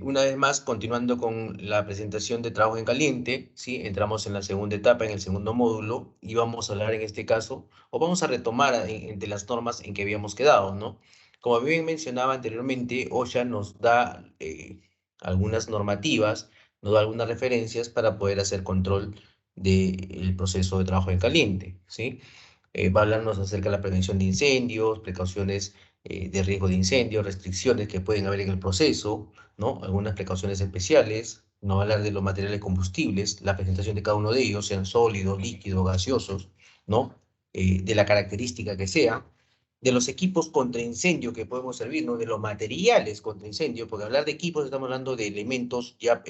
Una vez más, continuando con la presentación de trabajo en caliente, ¿sí? Entramos en la segunda etapa, en el segundo módulo, y vamos a hablar en este caso, o vamos a retomar entre las normas en que habíamos quedado, ¿no? Como bien mencionaba anteriormente, OSHA nos da algunas normativas, nos da algunas referencias para poder hacer control del proceso de trabajo en caliente, ¿sí? Va a hablarnos acerca de la prevención de incendios, precauciones de riesgo de incendio, restricciones que pueden haber en el proceso, ¿no? Algunas precauciones especiales, nos va a hablar de los materiales combustibles, la presentación de cada uno de ellos, sean sólidos, líquidos, gaseosos, ¿no? De la característica que sea, de los equipos contra incendio que podemos servir, ¿no? De los materiales contra incendio, porque hablar de equipos estamos hablando de elementos ya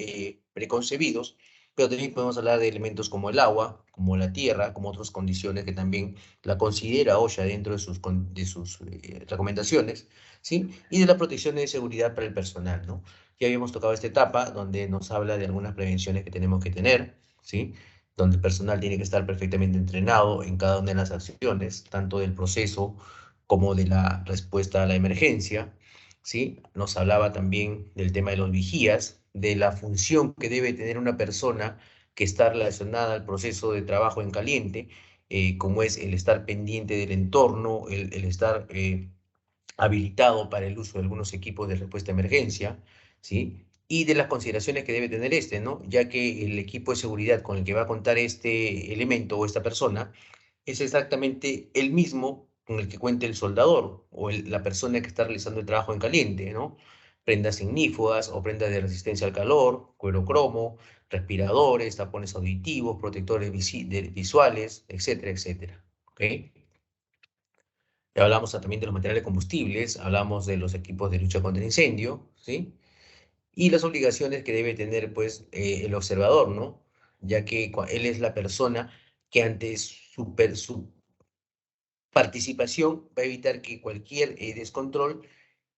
preconcebidos, pero también podemos hablar de elementos como el agua, como la tierra, como otras condiciones que también la considera OSHA dentro de sus recomendaciones, ¿sí? Y de la protección de seguridad para el personal, ¿no? Ya habíamos tocado esta etapa donde nos habla de algunas prevenciones que tenemos que tener, ¿sí? Donde el personal tiene que estar perfectamente entrenado en cada una de las acciones, tanto del proceso como de la respuesta a la emergencia, ¿sí? Nos hablaba también del tema de los vigías, de la función que debe tener una persona que está relacionada al proceso de trabajo en caliente, como es el estar pendiente del entorno, el estar habilitado para el uso de algunos equipos de respuesta a emergencia, ¿sí? Y de las consideraciones que debe tener este, ¿no? Ya que el equipo de seguridad con el que va a contar este elemento o esta persona es exactamente el mismo con el que cuenta el soldador o la persona que está realizando el trabajo en caliente, ¿no? Prendas ignífugas o prendas de resistencia al calor, cuero cromo, respiradores, tapones auditivos, protectores visuales, etcétera, etcétera. ¿Ok? Ya hablamos también de los materiales combustibles, hablamos de los equipos de lucha contra incendio, ¿sí? Y las obligaciones que debe tener, pues, el observador, ¿no? Ya que él es la persona que ante su participación va a evitar que cualquier descontrol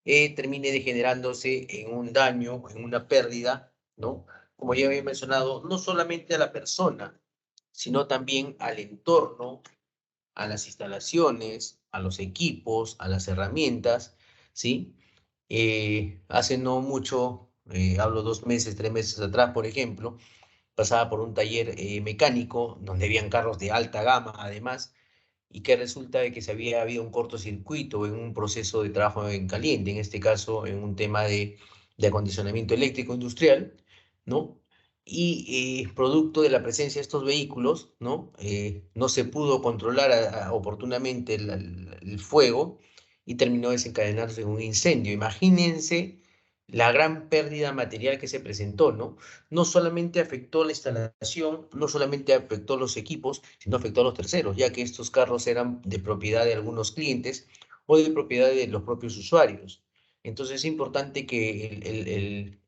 termine degenerándose en un daño, en una pérdida, ¿no? Como ya había mencionado, no solamente a la persona, sino también al entorno, a las instalaciones, a los equipos, a las herramientas, ¿sí? Hace no mucho, hablo 2 meses, 3 meses atrás, por ejemplo, pasaba por un taller mecánico donde habían carros de alta gama, además, y que resulta de que se había habido un cortocircuito en un proceso de trabajo en caliente, en este caso en un tema de acondicionamiento eléctrico industrial, ¿no? Y producto de la presencia de estos vehículos, ¿no? No se pudo controlar oportunamente el fuego y terminó desencadenándose en un incendio. Imagínense la gran pérdida material que se presentó, ¿no? No solamente afectó la instalación, no solamente afectó los equipos, sino afectó a los terceros, ya que estos carros eran de propiedad de algunos clientes o de propiedad de los propios usuarios. Entonces es importante que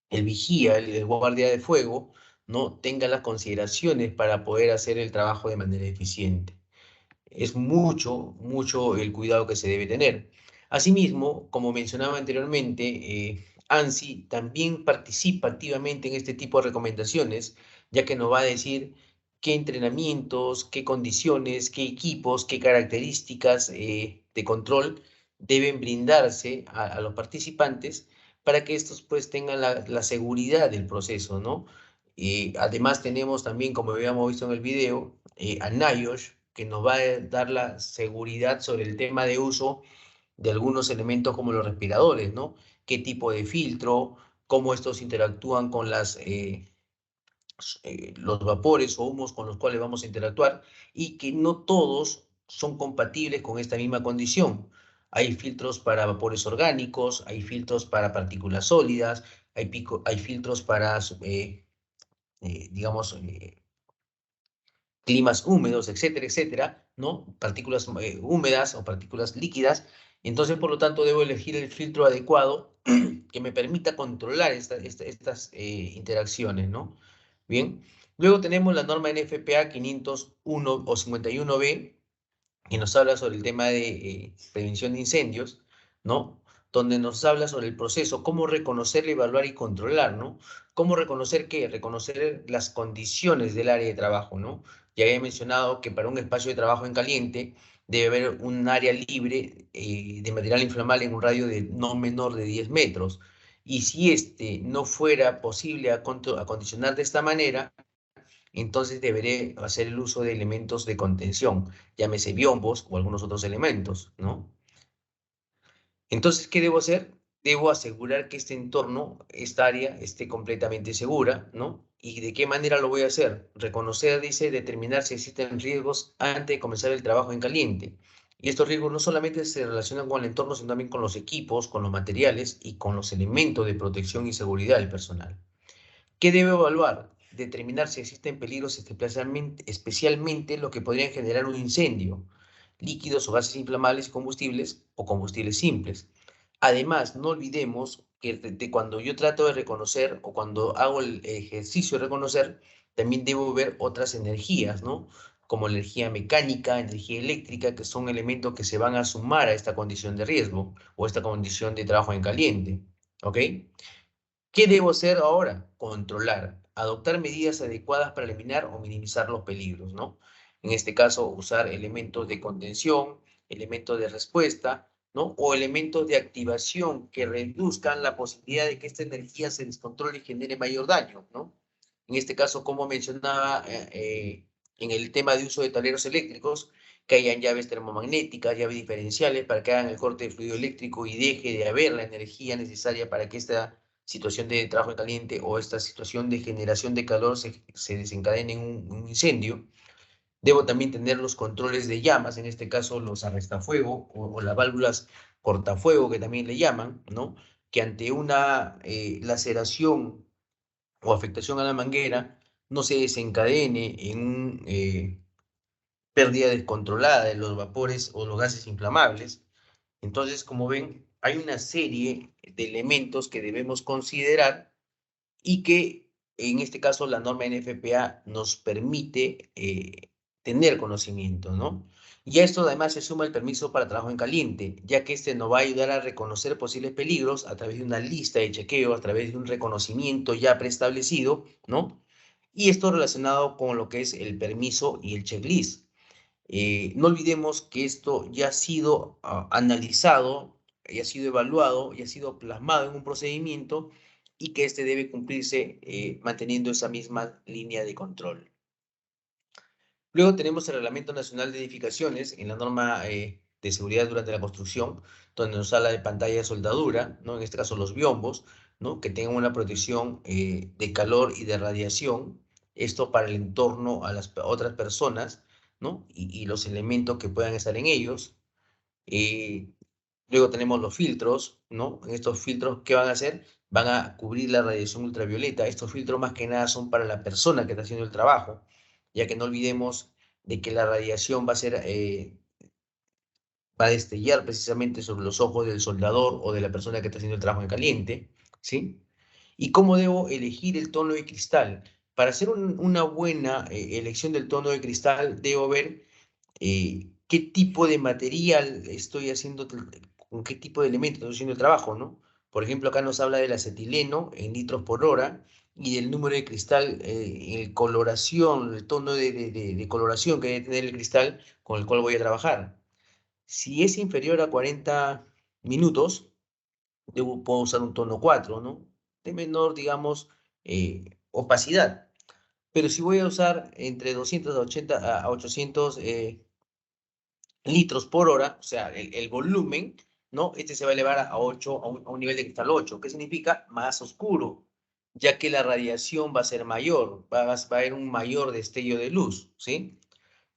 el vigía, el guardia de fuego, no tenga las consideraciones para poder hacer el trabajo de manera eficiente. Es mucho, mucho el cuidado que se debe tener. Asimismo, como mencionaba anteriormente, ANSI también participa activamente en este tipo de recomendaciones, ya que nos va a decir qué entrenamientos, qué condiciones, qué equipos, qué características de control deben brindarse a los participantes para que estos pues tengan la seguridad del proceso, ¿no? Además tenemos también, como habíamos visto en el video, a NIOSH, que nos va a dar la seguridad sobre el tema de uso de algunos elementos como los respiradores, ¿no? Qué tipo de filtro, cómo estos interactúan con los vapores o humos con los cuales vamos a interactuar y que no todos son compatibles con esta misma condición. Hay filtros para vapores orgánicos, hay filtros para partículas sólidas, hay filtros para, digamos, climas húmedos, etcétera, etcétera, ¿no? Partículas húmedas o partículas líquidas. Entonces, por lo tanto, debo elegir el filtro adecuado que me permita controlar estas interacciones, ¿no? Bien. Luego tenemos la norma NFPA 501 o 51B, que nos habla sobre el tema de prevención de incendios, ¿no? Donde nos habla sobre el proceso, cómo reconocer, evaluar y controlar, ¿no? Cómo reconocer qué, reconocer las condiciones del área de trabajo, ¿no? Ya había mencionado que para un espacio de trabajo en caliente debe haber un área libre de material inflamable en un radio de no menor de 10 metros. Y si este no fuera posible acondicionar de esta manera, entonces deberé hacer el uso de elementos de contención, llámese biombos o algunos otros elementos, ¿no? Entonces, ¿qué debo hacer? Debo asegurar que este entorno, esta área, esté completamente segura, ¿no? ¿Y de qué manera lo voy a hacer? Reconocer, dice, determinar si existen riesgos antes de comenzar el trabajo en caliente. Y estos riesgos no solamente se relacionan con el entorno, sino también con los equipos, con los materiales y con los elementos de protección y seguridad del personal. ¿Qué debe evaluar? Determinar si existen peligros, especialmente los que podrían generar un incendio, líquidos o gases inflamables y combustibles o combustibles simples. Además, no olvidemos que cuando yo trato de reconocer o cuando hago el ejercicio de reconocer, también debo ver otras energías, ¿no? Como energía mecánica, energía eléctrica, que son elementos que se van a sumar a esta condición de riesgo o esta condición de trabajo en caliente, ¿ok? ¿Qué debo hacer ahora? Controlar, adoptar medidas adecuadas para eliminar o minimizar los peligros, ¿no? En este caso, usar elementos de contención, elementos de respuesta, ¿no? O elementos de activación que reduzcan la posibilidad de que esta energía se descontrole y genere mayor daño, ¿no? En este caso, como mencionaba en el tema de uso de tableros eléctricos, que hayan llaves termomagnéticas, llaves diferenciales para que hagan el corte de fluido eléctrico y deje de haber la energía necesaria para que esta situación de trabajo en caliente o esta situación de generación de calor se desencadene en un incendio. Debo también tener los controles de llamas, en este caso los arrestafuego o las válvulas cortafuego que también le llaman, ¿no? Que ante una laceración o afectación a la manguera no se desencadene en pérdida descontrolada de los vapores o los gases inflamables. Entonces, como ven, hay una serie de elementos que debemos considerar y que en este caso la norma NFPA nos permite tener conocimiento, ¿no? Y a esto además se suma el permiso para trabajo en caliente, ya que este nos va a ayudar a reconocer posibles peligros a través de una lista de chequeo, a través de un reconocimiento ya preestablecido, ¿no? Y esto relacionado con lo que es el permiso y el checklist. No olvidemos que esto ya ha sido analizado, ya ha sido evaluado, ya ha sido plasmado en un procedimiento y que este debe cumplirse manteniendo esa misma línea de control. Luego tenemos el Reglamento Nacional de Edificaciones en la norma de seguridad durante la construcción, donde nos habla de pantalla de soldadura, ¿no? En este caso los biombos, ¿no? Que tengan una protección de calor y de radiación, esto para el entorno a las otras personas, ¿no? Y los elementos que puedan estar en ellos. Eh, Luego tenemos los filtros, ¿no? En estos filtros, ¿qué van a hacer? Van a cubrir la radiación ultravioleta. Estos filtros más que nada son para la persona que está haciendo el trabajo, ya que no olvidemos de que la radiación va a destellar precisamente sobre los ojos del soldador o de la persona que está haciendo el trabajo en caliente, ¿sí? ¿Y cómo debo elegir el tono de cristal? Para hacer una buena elección del tono de cristal, debo ver qué tipo de material estoy haciendo, con qué tipo de elementos estoy haciendo el trabajo, ¿no? Por ejemplo, acá nos habla del acetileno en litros por hora y del número de cristal, el coloración, el tono de coloración que debe tener el cristal con el cual voy a trabajar. Si es inferior a 40 minutos, puedo usar un tono 4, ¿no? De menor, digamos, opacidad. Pero si voy a usar entre 280 a 800 litros por hora, o sea, el volumen, ¿no? Este se va a elevar a 8, a un nivel de cristal 8, ¿qué significa? Más oscuro, ya que la radiación va a ser mayor, va a haber un mayor destello de luz, ¿sí?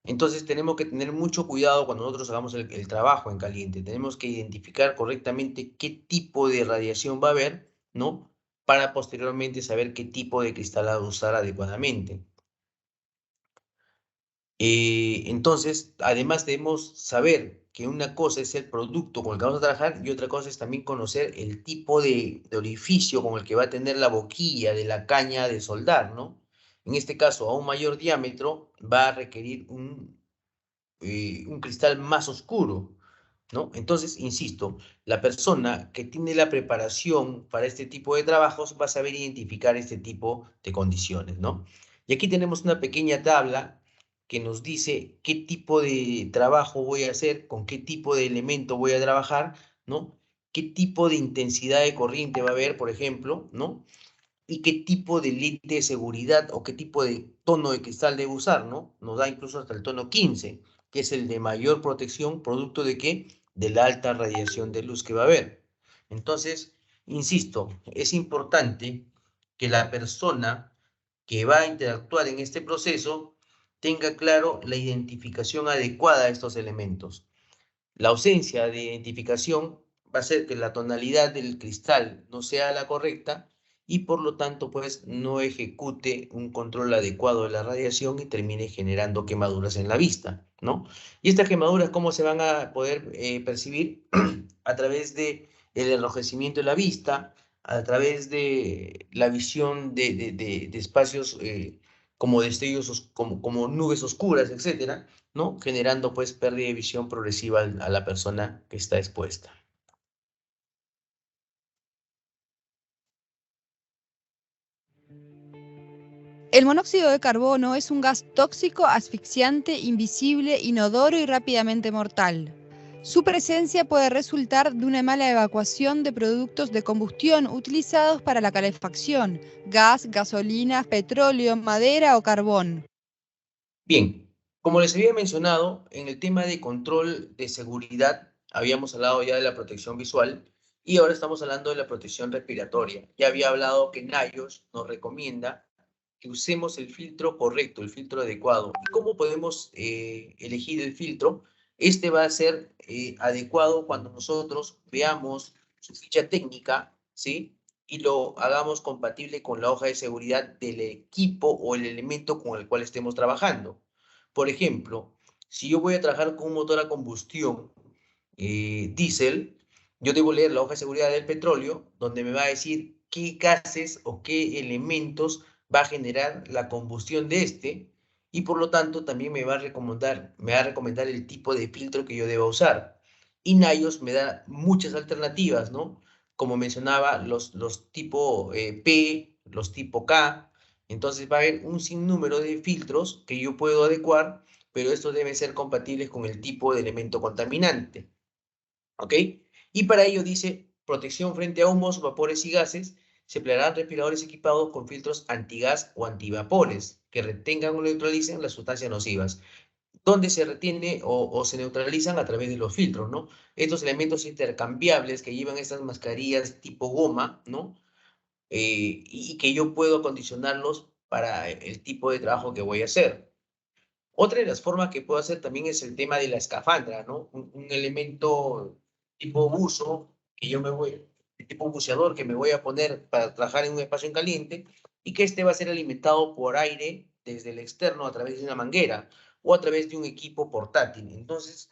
Entonces tenemos que tener mucho cuidado cuando nosotros hagamos el trabajo en caliente. Tenemos que identificar correctamente qué tipo de radiación va a haber, ¿no? Para posteriormente saber qué tipo de cristal usar adecuadamente. Entonces, además debemos saber que una cosa es el producto con el que vamos a trabajar y otra cosa es también conocer el tipo de orificio con el que va a tener la boquilla de la caña de soldar, ¿no? En este caso, a un mayor diámetro va a requerir un cristal más oscuro, ¿no? Entonces, insisto, la persona que tiene la preparación para este tipo de trabajos va a saber identificar este tipo de condiciones, ¿no? Y aquí tenemos una pequeña tabla que nos dice qué tipo de trabajo voy a hacer, con qué tipo de elemento voy a trabajar, ¿no? qué tipo de intensidad de corriente va a haber, por ejemplo, ¿no? Y qué tipo de lente de seguridad o qué tipo de tono de cristal debe usar, ¿no? Nos da incluso hasta el tono 15, que es el de mayor protección, producto de qué? De la alta radiación de luz que va a haber. Entonces, insisto, es importante que la persona que va a interactuar en este proceso tenga claro la identificación adecuada de estos elementos. La ausencia de identificación va a hacer que la tonalidad del cristal no sea la correcta y por lo tanto pues no ejecute un control adecuado de la radiación y termine generando quemaduras en la vista, ¿no? Y estas quemaduras, ¿cómo se van a poder percibir? A través de el enrojecimiento de la vista, a través de la visión de espacios como destellos, como nubes oscuras, etcétera, ¿no? Generando pues pérdida de visión progresiva a la persona que está expuesta. El monóxido de carbono es un gas tóxico, asfixiante, invisible, inodoro y rápidamente mortal. Su presencia puede resultar de una mala evacuación de productos de combustión utilizados para la calefacción, gas, gasolina, petróleo, madera o carbón. Bien, como les había mencionado, en el tema de control de seguridad, habíamos hablado ya de la protección visual y ahora estamos hablando de la protección respiratoria. Ya había hablado que NIOSH nos recomienda que usemos el filtro correcto, el filtro adecuado. ¿Y cómo podemos elegir el filtro? Este va a ser adecuado cuando nosotros veamos su ficha técnica, ¿sí? Y lo hagamos compatible con la hoja de seguridad del equipo o el elemento con el cual estemos trabajando. Por ejemplo, si yo voy a trabajar con un motor a combustión diésel, yo debo leer la hoja de seguridad del petróleo, donde me va a decir qué gases o qué elementos va a generar la combustión de este, y por lo tanto también me va a recomendar el tipo de filtro que yo deba usar. Y NIOS me da muchas alternativas, ¿no? Como mencionaba, los tipo P, los tipo K. Entonces va a haber un sinnúmero de filtros que yo puedo adecuar, pero estos deben ser compatibles con el tipo de elemento contaminante. ¿Ok? Y para ello dice protección frente a humos, vapores y gases. Se emplearán respiradores equipados con filtros antigas o antivapores que retengan o neutralicen las sustancias nocivas. ¿Dónde se retiene o se neutralizan? A través de los filtros, ¿no? Estos elementos intercambiables que llevan estas mascarillas tipo goma, ¿no? Y que yo puedo acondicionarlos para el tipo de trabajo que voy a hacer. Otra de las formas que puedo hacer también es el tema de la escafandra, ¿no? Un elemento tipo buzo, tipo buceador que me voy a poner para trabajar en un espacio en caliente y que este va a ser alimentado por aire desde el externo a través de una manguera o a través de un equipo portátil. Entonces,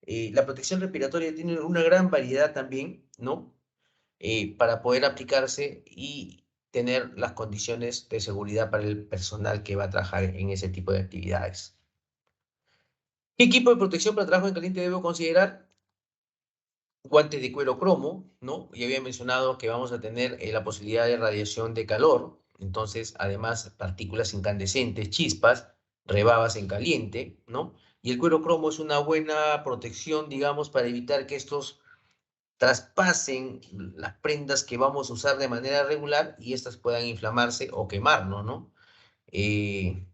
la protección respiratoria tiene una gran variedad también, ¿no? Para poder aplicarse y tener las condiciones de seguridad para el personal que va a trabajar en ese tipo de actividades. ¿Qué equipo de protección para trabajo en caliente debo considerar? Guantes de cuero cromo, ¿no? Ya había mencionado que vamos a tener la posibilidad de radiación de calor, entonces, además, partículas incandescentes, chispas, rebabas en caliente, ¿no? Y el cuero cromo es una buena protección, digamos, para evitar que estos traspasen las prendas que vamos a usar de manera regular y estas puedan inflamarse o quemarnos, ¿no? Eh,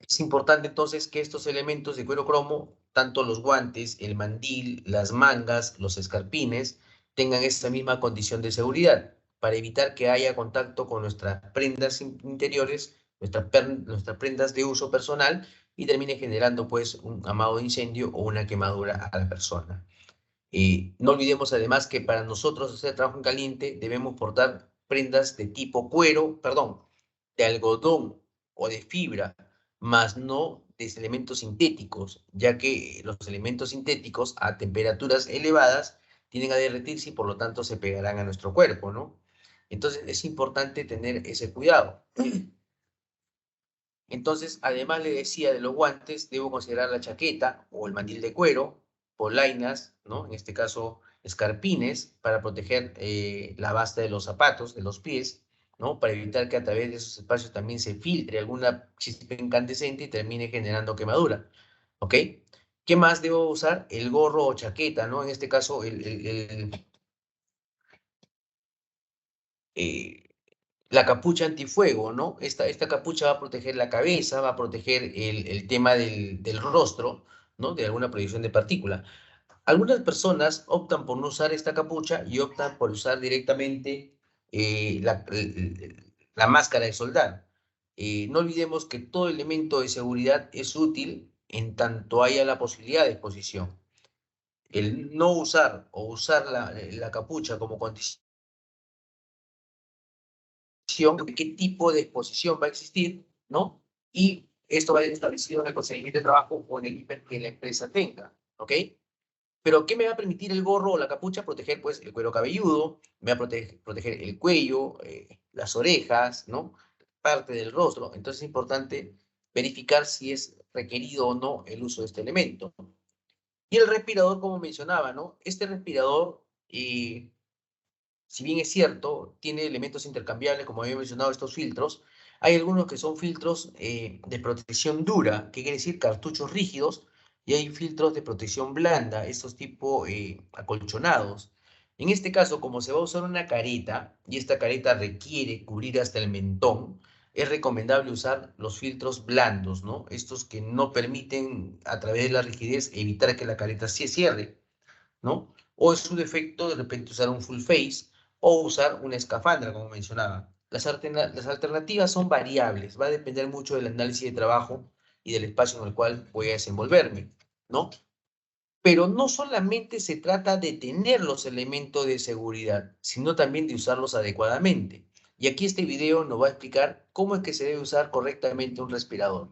Es importante entonces que estos elementos de cuero cromo, tanto los guantes, el mandil, las mangas, los escarpines, tengan esa misma condición de seguridad para evitar que haya contacto con nuestras prendas interiores, nuestras prendas de uso personal y termine generando pues un amado incendio o una quemadura a la persona. No olvidemos además que para nosotros hacer trabajo en caliente debemos portar prendas de tipo cuero, perdón, de algodón o de fibra, más no de elementos sintéticos, ya que los elementos sintéticos a temperaturas elevadas tienden a derretirse y por lo tanto se pegarán a nuestro cuerpo, ¿no? Entonces es importante tener ese cuidado. Entonces, además le decía de los guantes, debo considerar la chaqueta o el mandil de cuero, polainas, ¿no? En este caso, escarpines para proteger la basta de los zapatos, de los pies, ¿no? Para evitar que a través de esos espacios también se filtre alguna chispa incandescente y termine generando quemadura, ¿ok? ¿Qué más debo usar? El gorro o chaqueta, ¿no? En este caso, eh, la capucha antifuego, ¿no? Esta capucha va a proteger la cabeza, va a proteger el tema del rostro, ¿no? De alguna proyección de partícula. Algunas personas optan por no usar esta capucha y optan por usar directamente la máscara de soldar. No olvidemos que todo elemento de seguridad es útil en tanto haya la posibilidad de exposición. El no usar o usar la capucha como condición de qué tipo de exposición va a existir, ¿no? Y esto va a ir establecido en el procedimiento de trabajo o en el IPER que la empresa tenga, ¿ok? Pero ¿qué me va a permitir el gorro o la capucha? Proteger, pues, el cuero cabelludo, me va a proteger el cuello, las orejas, ¿no? Parte del rostro. Entonces es importante verificar si es requerido o no el uso de este elemento. Y el respirador, como mencionaba, ¿no? Este respirador, si bien es cierto, tiene elementos intercambiables, como había mencionado, estos filtros. Hay algunos que son filtros de protección dura, que quiere decir cartuchos rígidos, y hay filtros de protección blanda, estos tipo acolchonados. En este caso, como se va a usar una careta, y esta careta requiere cubrir hasta el mentón, es recomendable usar los filtros blandos, ¿no? Estos que no permiten, a través de la rigidez, evitar que la careta se cierre, ¿no? O es su defecto de repente usar un full face o usar una escafandra, como mencionaba. Las alternativas son variables, va a depender mucho del análisis de trabajo y del espacio en el cual voy a desenvolverme, ¿no? Pero no solamente se trata de tener los elementos de seguridad, sino también de usarlos adecuadamente. Y aquí este video nos va a explicar cómo es que se debe usar correctamente un respirador.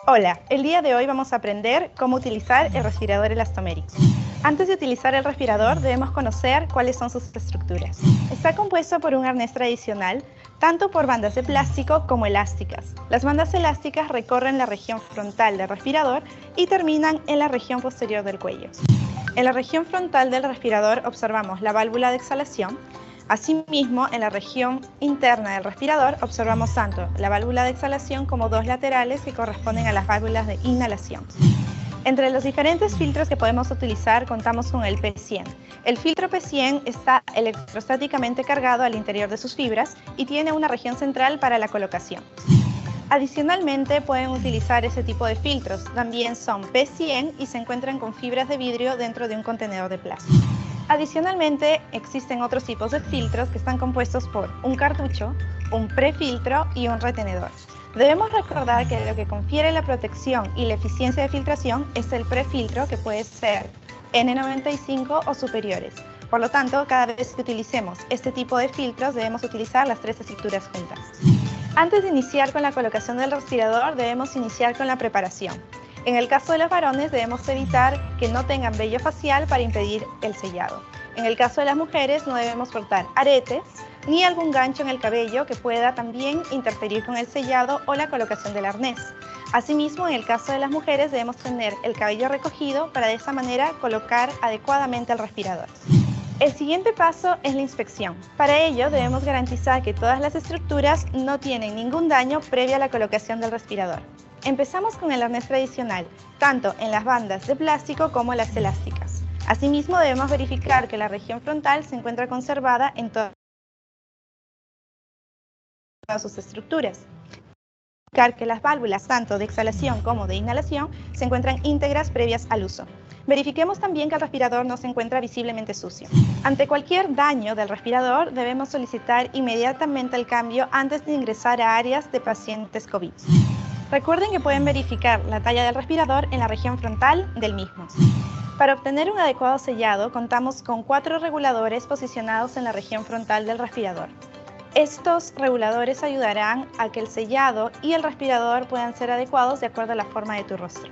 Hola, el día de hoy vamos a aprender cómo utilizar el respirador elastomérico. Antes de utilizar el respirador debemos conocer cuáles son sus estructuras. Está compuesto por un arnés tradicional, tanto por bandas de plástico como elásticas. Las bandas elásticas recorren la región frontal del respirador y terminan en la región posterior del cuello. En la región frontal del respirador observamos la válvula de exhalación. Asimismo, en la región interna del respirador observamos tanto la válvula de exhalación como dos laterales que corresponden a las válvulas de inhalación. Entre los diferentes filtros que podemos utilizar contamos con el P100. El filtro P100 está electrostáticamente cargado al interior de sus fibras y tiene una región central para la colocación. Adicionalmente pueden utilizar ese tipo de filtros. También son P100 y se encuentran con fibras de vidrio dentro de un contenedor de plástico. Adicionalmente, existen otros tipos de filtros que están compuestos por un cartucho, un prefiltro y un retenedor. Debemos recordar que lo que confiere la protección y la eficiencia de filtración es el prefiltro, que puede ser N95 o superiores. Por lo tanto, cada vez que utilicemos este tipo de filtros debemos utilizar las tres estructuras juntas. Antes de iniciar con la colocación del respirador, debemos iniciar con la preparación. En el caso de los varones debemos evitar que no tengan vello facial para impedir el sellado. En el caso de las mujeres no debemos cortar aretes ni algún gancho en el cabello que pueda también interferir con el sellado o la colocación del arnés. Asimismo, en el caso de las mujeres debemos tener el cabello recogido para de esa manera colocar adecuadamente el respirador. El siguiente paso es la inspección. Para ello debemos garantizar que todas las estructuras no tienen ningún daño previa a la colocación del respirador. Empezamos con el arnés tradicional, tanto en las bandas de plástico como las elásticas. Asimismo, debemos verificar que la región frontal se encuentra conservada en todas sus estructuras. Verificar que las válvulas, tanto de exhalación como de inhalación, se encuentran íntegras previas al uso. Verifiquemos también que el respirador no se encuentra visiblemente sucio. Ante cualquier daño del respirador, debemos solicitar inmediatamente el cambio antes de ingresar a áreas de pacientes COVID. Recuerden que pueden verificar la talla del respirador en la región frontal del mismo. Para obtener un adecuado sellado, contamos con 4 reguladores posicionados en la región frontal del respirador. Estos reguladores ayudarán a que el sellado y el respirador puedan ser adecuados de acuerdo a la forma de tu rostro.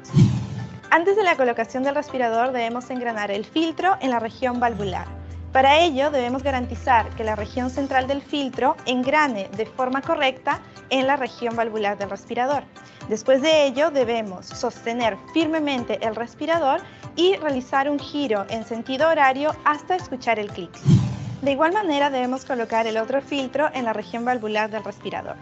Antes de la colocación del respirador debemos engranar el filtro en la región valvular. Para ello debemos garantizar que la región central del filtro engrane de forma correcta en la región valvular del respirador. Después de ello debemos sostener firmemente el respirador y realizar un giro en sentido horario hasta escuchar el clic. De igual manera debemos colocar el otro filtro en la región valvular del respirador.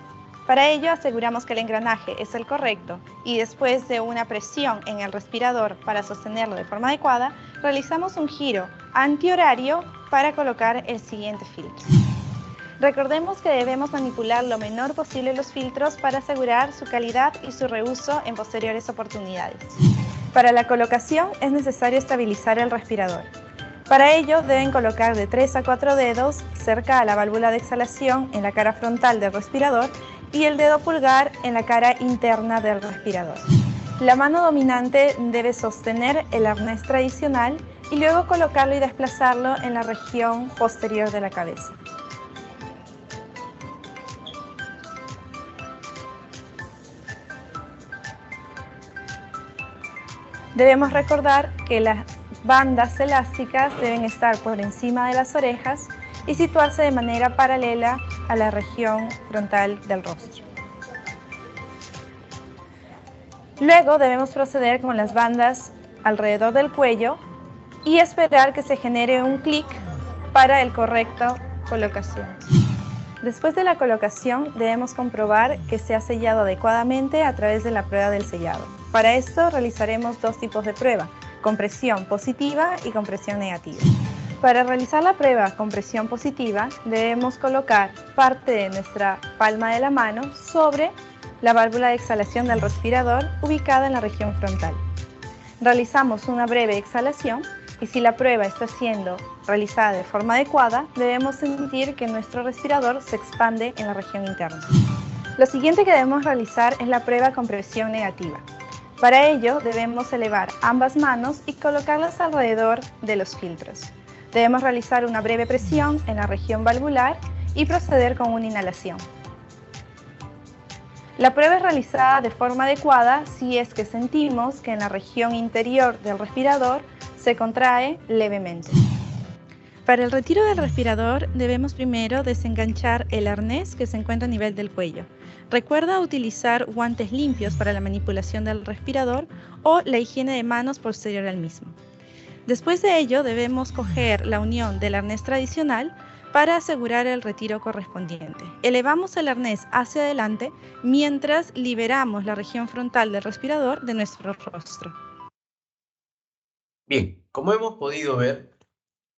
Para ello aseguramos que el engranaje es el correcto y después de una presión en el respirador para sostenerlo de forma adecuada, realizamos un giro antihorario para colocar el siguiente filtro. Recordemos que debemos manipular lo menor posible los filtros para asegurar su calidad y su reuso en posteriores oportunidades. Para la colocación es necesario estabilizar el respirador. Para ello deben colocar de 3 a 4 dedos cerca a la válvula de exhalación en la cara frontal del respirador y el dedo pulgar en la cara interna del respirador. La mano dominante debe sostener el arnés tradicional y luego colocarlo y desplazarlo en la región posterior de la cabeza. Debemos recordar que las bandas elásticas deben estar por encima de las orejas y situarse de manera paralela a la región frontal del rostro. Luego debemos proceder con las bandas alrededor del cuello y esperar que se genere un clic para el correcto colocación. Después de la colocación debemos comprobar que se ha sellado adecuadamente a través de la prueba del sellado. Para esto realizaremos dos tipos de prueba, compresión positiva y compresión negativa. Para realizar la prueba con presión positiva debemos colocar parte de nuestra palma de la mano sobre la válvula de exhalación del respirador ubicada en la región frontal. Realizamos una breve exhalación y si la prueba está siendo realizada de forma adecuada, debemos sentir que nuestro respirador se expande en la región interna. Lo siguiente que debemos realizar es la prueba con presión negativa. Para ello debemos elevar ambas manos y colocarlas alrededor de los filtros. Debemos realizar una breve presión en la región valvular y proceder con una inhalación. La prueba es realizada de forma adecuada si es que sentimos que en la región interior del respirador se contrae levemente. Para el retiro del respirador debemos primero desenganchar el arnés que se encuentra a nivel del cuello. Recuerda utilizar guantes limpios para la manipulación del respirador o la higiene de manos posterior al mismo. Después de ello debemos coger la unión del arnés tradicional para asegurar el retiro correspondiente. Elevamos el arnés hacia adelante mientras liberamos la región frontal del respirador de nuestro rostro. Bien, como hemos podido ver,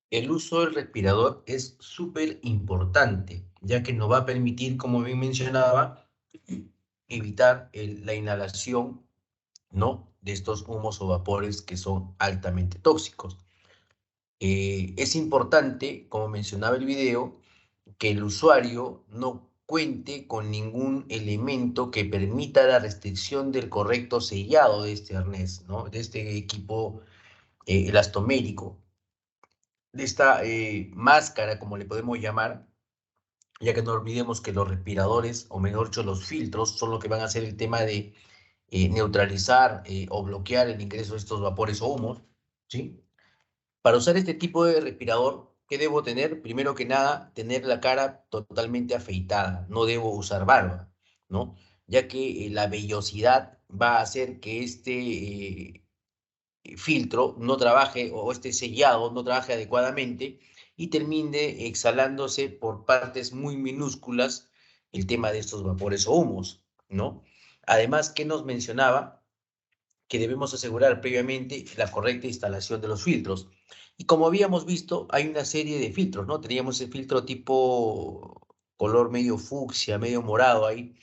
el uso del respirador es súper importante, ya que nos va a permitir, como bien mencionaba, evitar la inhalación, ¿no?, de estos humos o vapores que son altamente tóxicos. Es importante, como mencionaba el video, que el usuario no cuente con ningún elemento que permita la restricción del correcto sellado de este arnés, ¿no?, de este equipo elastomérico, de esta máscara, como le podemos llamar, ya que no olvidemos que los respiradores, o mejor dicho, los filtros, son los que van a hacer el tema de neutralizar o bloquear el ingreso de estos vapores o humos, ¿sí? Para usar este tipo de respirador, ¿qué debo tener? Primero que nada, tener la cara totalmente afeitada, no debo usar barba, ¿no? Ya que la vellosidad va a hacer que este filtro no trabaje, o este sellado no trabaje adecuadamente y termine exhalándose por partes muy minúsculas el tema de estos vapores o humos, ¿no? Además, ¿qué nos mencionaba? Que debemos asegurar previamente la correcta instalación de los filtros. Y como habíamos visto, hay una serie de filtros, ¿no? Teníamos el filtro tipo color medio fucsia, medio morado ahí,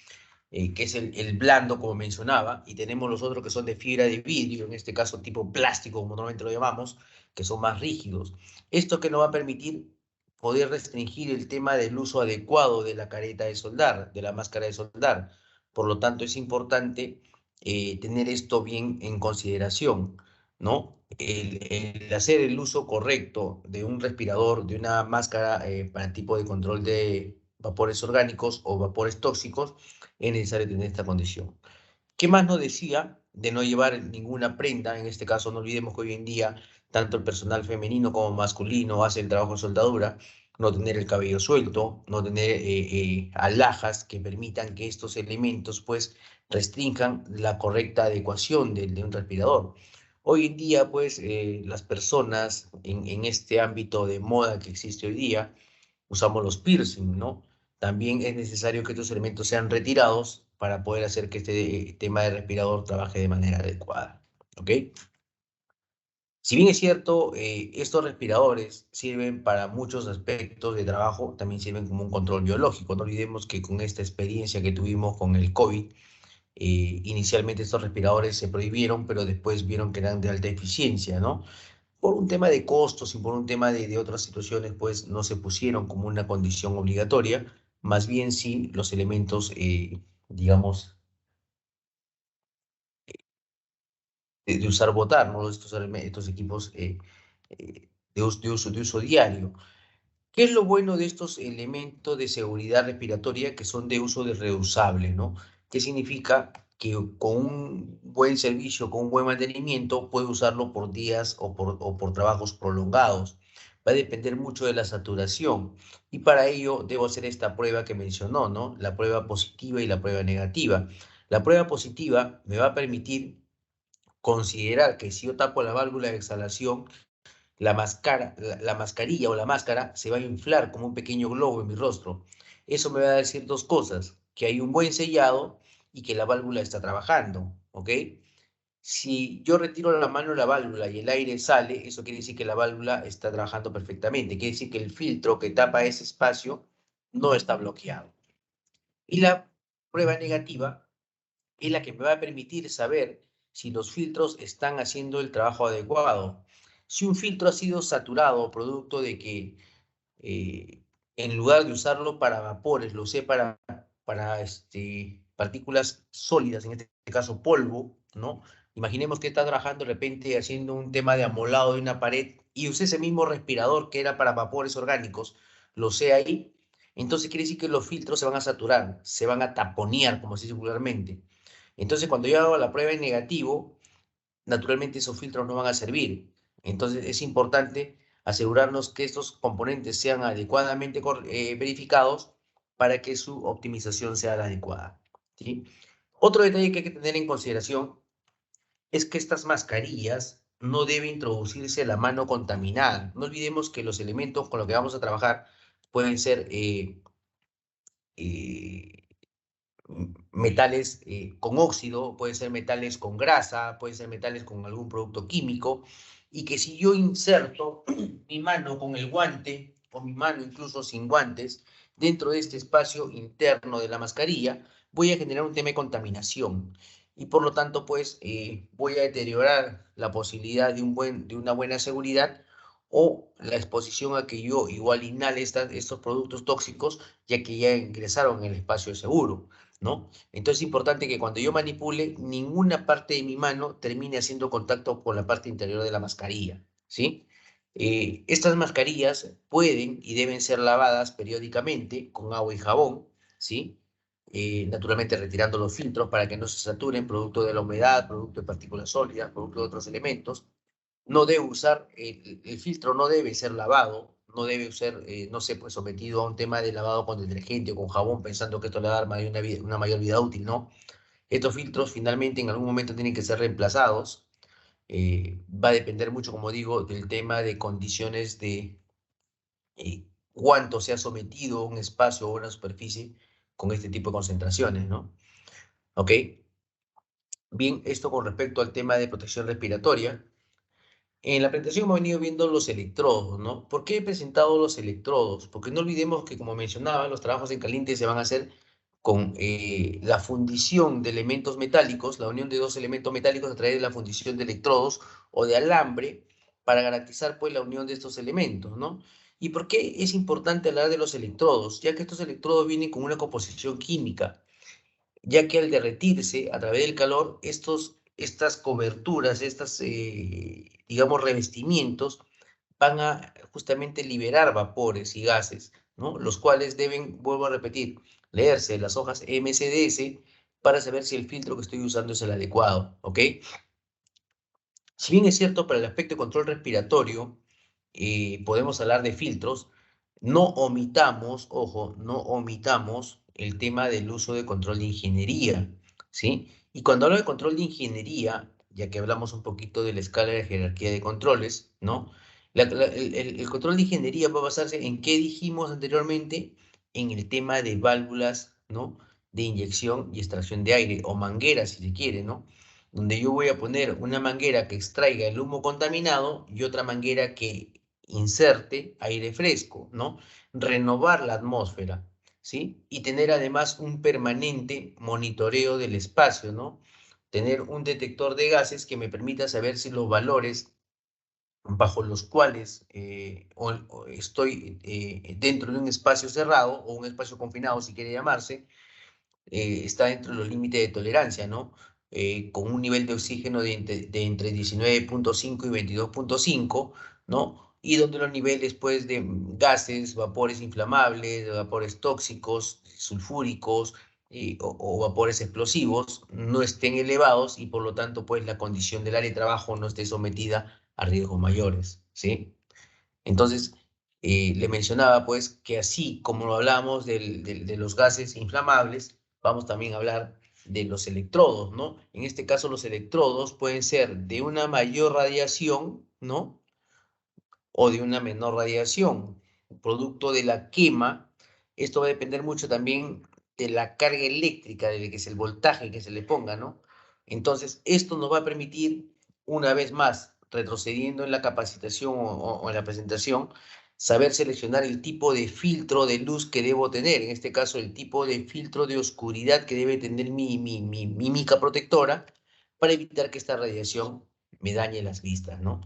que es el blando, como mencionaba, y tenemos los otros que son de fibra de vidrio, en este caso tipo plástico, como normalmente lo llamamos, que son más rígidos. Esto que nos va a permitir poder restringir el tema del uso adecuado de la careta de soldar, de la máscara de soldar. Por lo tanto, es importante tener esto bien en consideración, ¿no? El hacer el uso correcto de un respirador, de una máscara para el tipo de control de vapores orgánicos o vapores tóxicos, es necesario tener esta condición. ¿Qué más nos decía? De no llevar ninguna prenda. En este caso, no olvidemos que hoy en día tanto el personal femenino como masculino hace el trabajo de soldadura. No tener el cabello suelto, no tener alhajas que permitan que estos elementos pues restrinjan la correcta adecuación de un respirador. Hoy en día pues las personas en este ámbito de moda que existe hoy día usamos los piercing, ¿no? también es necesario que estos elementos sean retirados para poder hacer que este tema del respirador trabaje de manera adecuada. ¿Ok? Si bien es cierto, estos respiradores sirven para muchos aspectos de trabajo, también sirven como un control biológico. No olvidemos que con esta experiencia que tuvimos con el COVID, inicialmente estos respiradores se prohibieron, pero después vieron que eran de alta eficiencia, ¿no? Por un tema de costos y por un tema de otras situaciones, pues no se pusieron como una condición obligatoria, más bien sí los elementos, digamos, de usar botar, ¿no? Estos equipos de uso diario. ¿Qué es lo bueno de estos elementos de seguridad respiratoria que son de uso de reusable, ¿no? ¿Qué significa? Que con un buen servicio, con un buen mantenimiento, puede usarlo por días o por trabajos prolongados. Va a depender mucho de la saturación. Y para ello debo hacer esta prueba que mencionó, ¿no? La prueba positiva y la prueba negativa. La prueba positiva me va a permitir considerar que si yo tapo la válvula de exhalación, la mascarilla o la máscara se va a inflar como un pequeño globo en mi rostro. Eso me va a decir dos cosas, que hay un buen sellado y que la válvula está trabajando, ¿ok? Si yo retiro la mano de la válvula y el aire sale, eso quiere decir que la válvula está trabajando perfectamente. Quiere decir que el filtro que tapa ese espacio no está bloqueado. Y la prueba negativa es la que me va a permitir saber si los filtros están haciendo el trabajo adecuado. Si un filtro ha sido saturado, producto de que en lugar de usarlo para vapores, lo usé para partículas sólidas, en este caso polvo, ¿no? Imaginemos que está trabajando de repente haciendo un tema de amolado de una pared y usé ese mismo respirador que era para vapores orgánicos, lo usé ahí, entonces quiere decir que los filtros se van a saturar, se van a taponear, como se dice vulgarmente. Entonces, cuando yo hago la prueba en negativo, naturalmente esos filtros no van a servir. Entonces, es importante asegurarnos que estos componentes sean adecuadamente verificados para que su optimización sea la adecuada, ¿sí? Otro detalle que hay que tener en consideración es que estas mascarillas no debe introducirse la mano contaminada. No olvidemos que los elementos con los que vamos a trabajar pueden ser eh, metales con óxido, pueden ser metales con grasa, pueden ser metales con algún producto químico, y que si yo inserto mi mano con el guante, o mi mano incluso sin guantes, dentro de este espacio interno de la mascarilla, voy a generar un tema de contaminación. Y por lo tanto, pues, voy a deteriorar la posibilidad de una buena seguridad o la exposición a que yo igual inhale estos productos tóxicos, ya que ya ingresaron en el espacio seguro, ¿no? Entonces es importante que cuando yo manipule, ninguna parte de mi mano termine haciendo contacto con la parte interior de la mascarilla, ¿sí? Estas mascarillas pueden y deben ser lavadas periódicamente con agua y jabón, ¿sí? Naturalmente retirando los filtros para que no se saturen, producto de la humedad, producto de partículas sólidas, producto de otros elementos. No debe usar, el filtro no debe ser lavado, no debe ser, no sé, pues sometido a un tema de lavado con detergente o con jabón pensando que esto le va a dar una mayor vida útil, ¿no? Estos filtros finalmente en algún momento tienen que ser reemplazados. Va a depender mucho, como digo, del tema de condiciones de cuánto se ha sometido un espacio o una superficie con este tipo de concentraciones, ¿no? ¿Ok? Bien, esto con respecto al tema de protección respiratoria. En la presentación hemos venido viendo los electrodos, ¿no? ¿Por qué he presentado los electrodos? Porque no olvidemos que, como mencionaba, los trabajos en caliente se van a hacer con la fundición de elementos metálicos, la unión de dos elementos metálicos a través de la fundición de electrodos o de alambre para garantizar, pues, la unión de estos elementos, ¿no? ¿Y por qué es importante hablar de los electrodos? Ya que estos electrodos vienen con una composición química, ya que al derretirse a través del calor, estas coberturas, digamos, revestimientos, van a justamente liberar vapores y gases, ¿no? Los cuales deben, vuelvo a repetir, leerse las hojas MCDS para saber si el filtro que estoy usando es el adecuado, ¿ok? Si bien es cierto, para el aspecto de control respiratorio, podemos hablar de filtros, no omitamos, ojo, no omitamos el tema del uso de control de ingeniería, ¿sí? Y cuando hablo de control de ingeniería, ya que hablamos un poquito de la escala de jerarquía de controles, ¿no? El control de ingeniería va a basarse en qué dijimos anteriormente, en el tema de válvulas, ¿no?, de inyección y extracción de aire, o mangueras, si se quiere, ¿no?, donde yo voy a poner una manguera que extraiga el humo contaminado y otra manguera que inserte aire fresco, ¿no? Renovar la atmósfera, ¿sí? Y tener además un permanente monitoreo del espacio, ¿no? Tener un detector de gases que me permita saber si los valores bajo los cuales o estoy dentro de un espacio cerrado o un espacio confinado, si quiere llamarse, está dentro de los límites de tolerancia, ¿no? Con un nivel de oxígeno de entre 19.5 y 22.5, ¿no? Y donde los niveles, pues, de gases, vapores inflamables, vapores tóxicos, sulfúricos o vapores explosivos no estén elevados y, por lo tanto, pues, la condición del área de trabajo no esté sometida a riesgos mayores, ¿sí? Entonces, le mencionaba, pues, que así como lo hablamos de los gases inflamables, vamos también a hablar de los electrodos, ¿no? En este caso, los electrodos pueden ser de una mayor radiación, ¿no?, o de una menor radiación, producto de la quema. Esto va a depender mucho también de la carga eléctrica, de que es el voltaje que se le ponga, ¿no? Entonces, esto nos va a permitir, una vez más, retrocediendo en la capacitación o en la presentación, saber seleccionar el tipo de filtro de luz que debo tener, en este caso el tipo de filtro de oscuridad que debe tener mi mica protectora, para evitar que esta radiación me dañe las vistas, ¿no?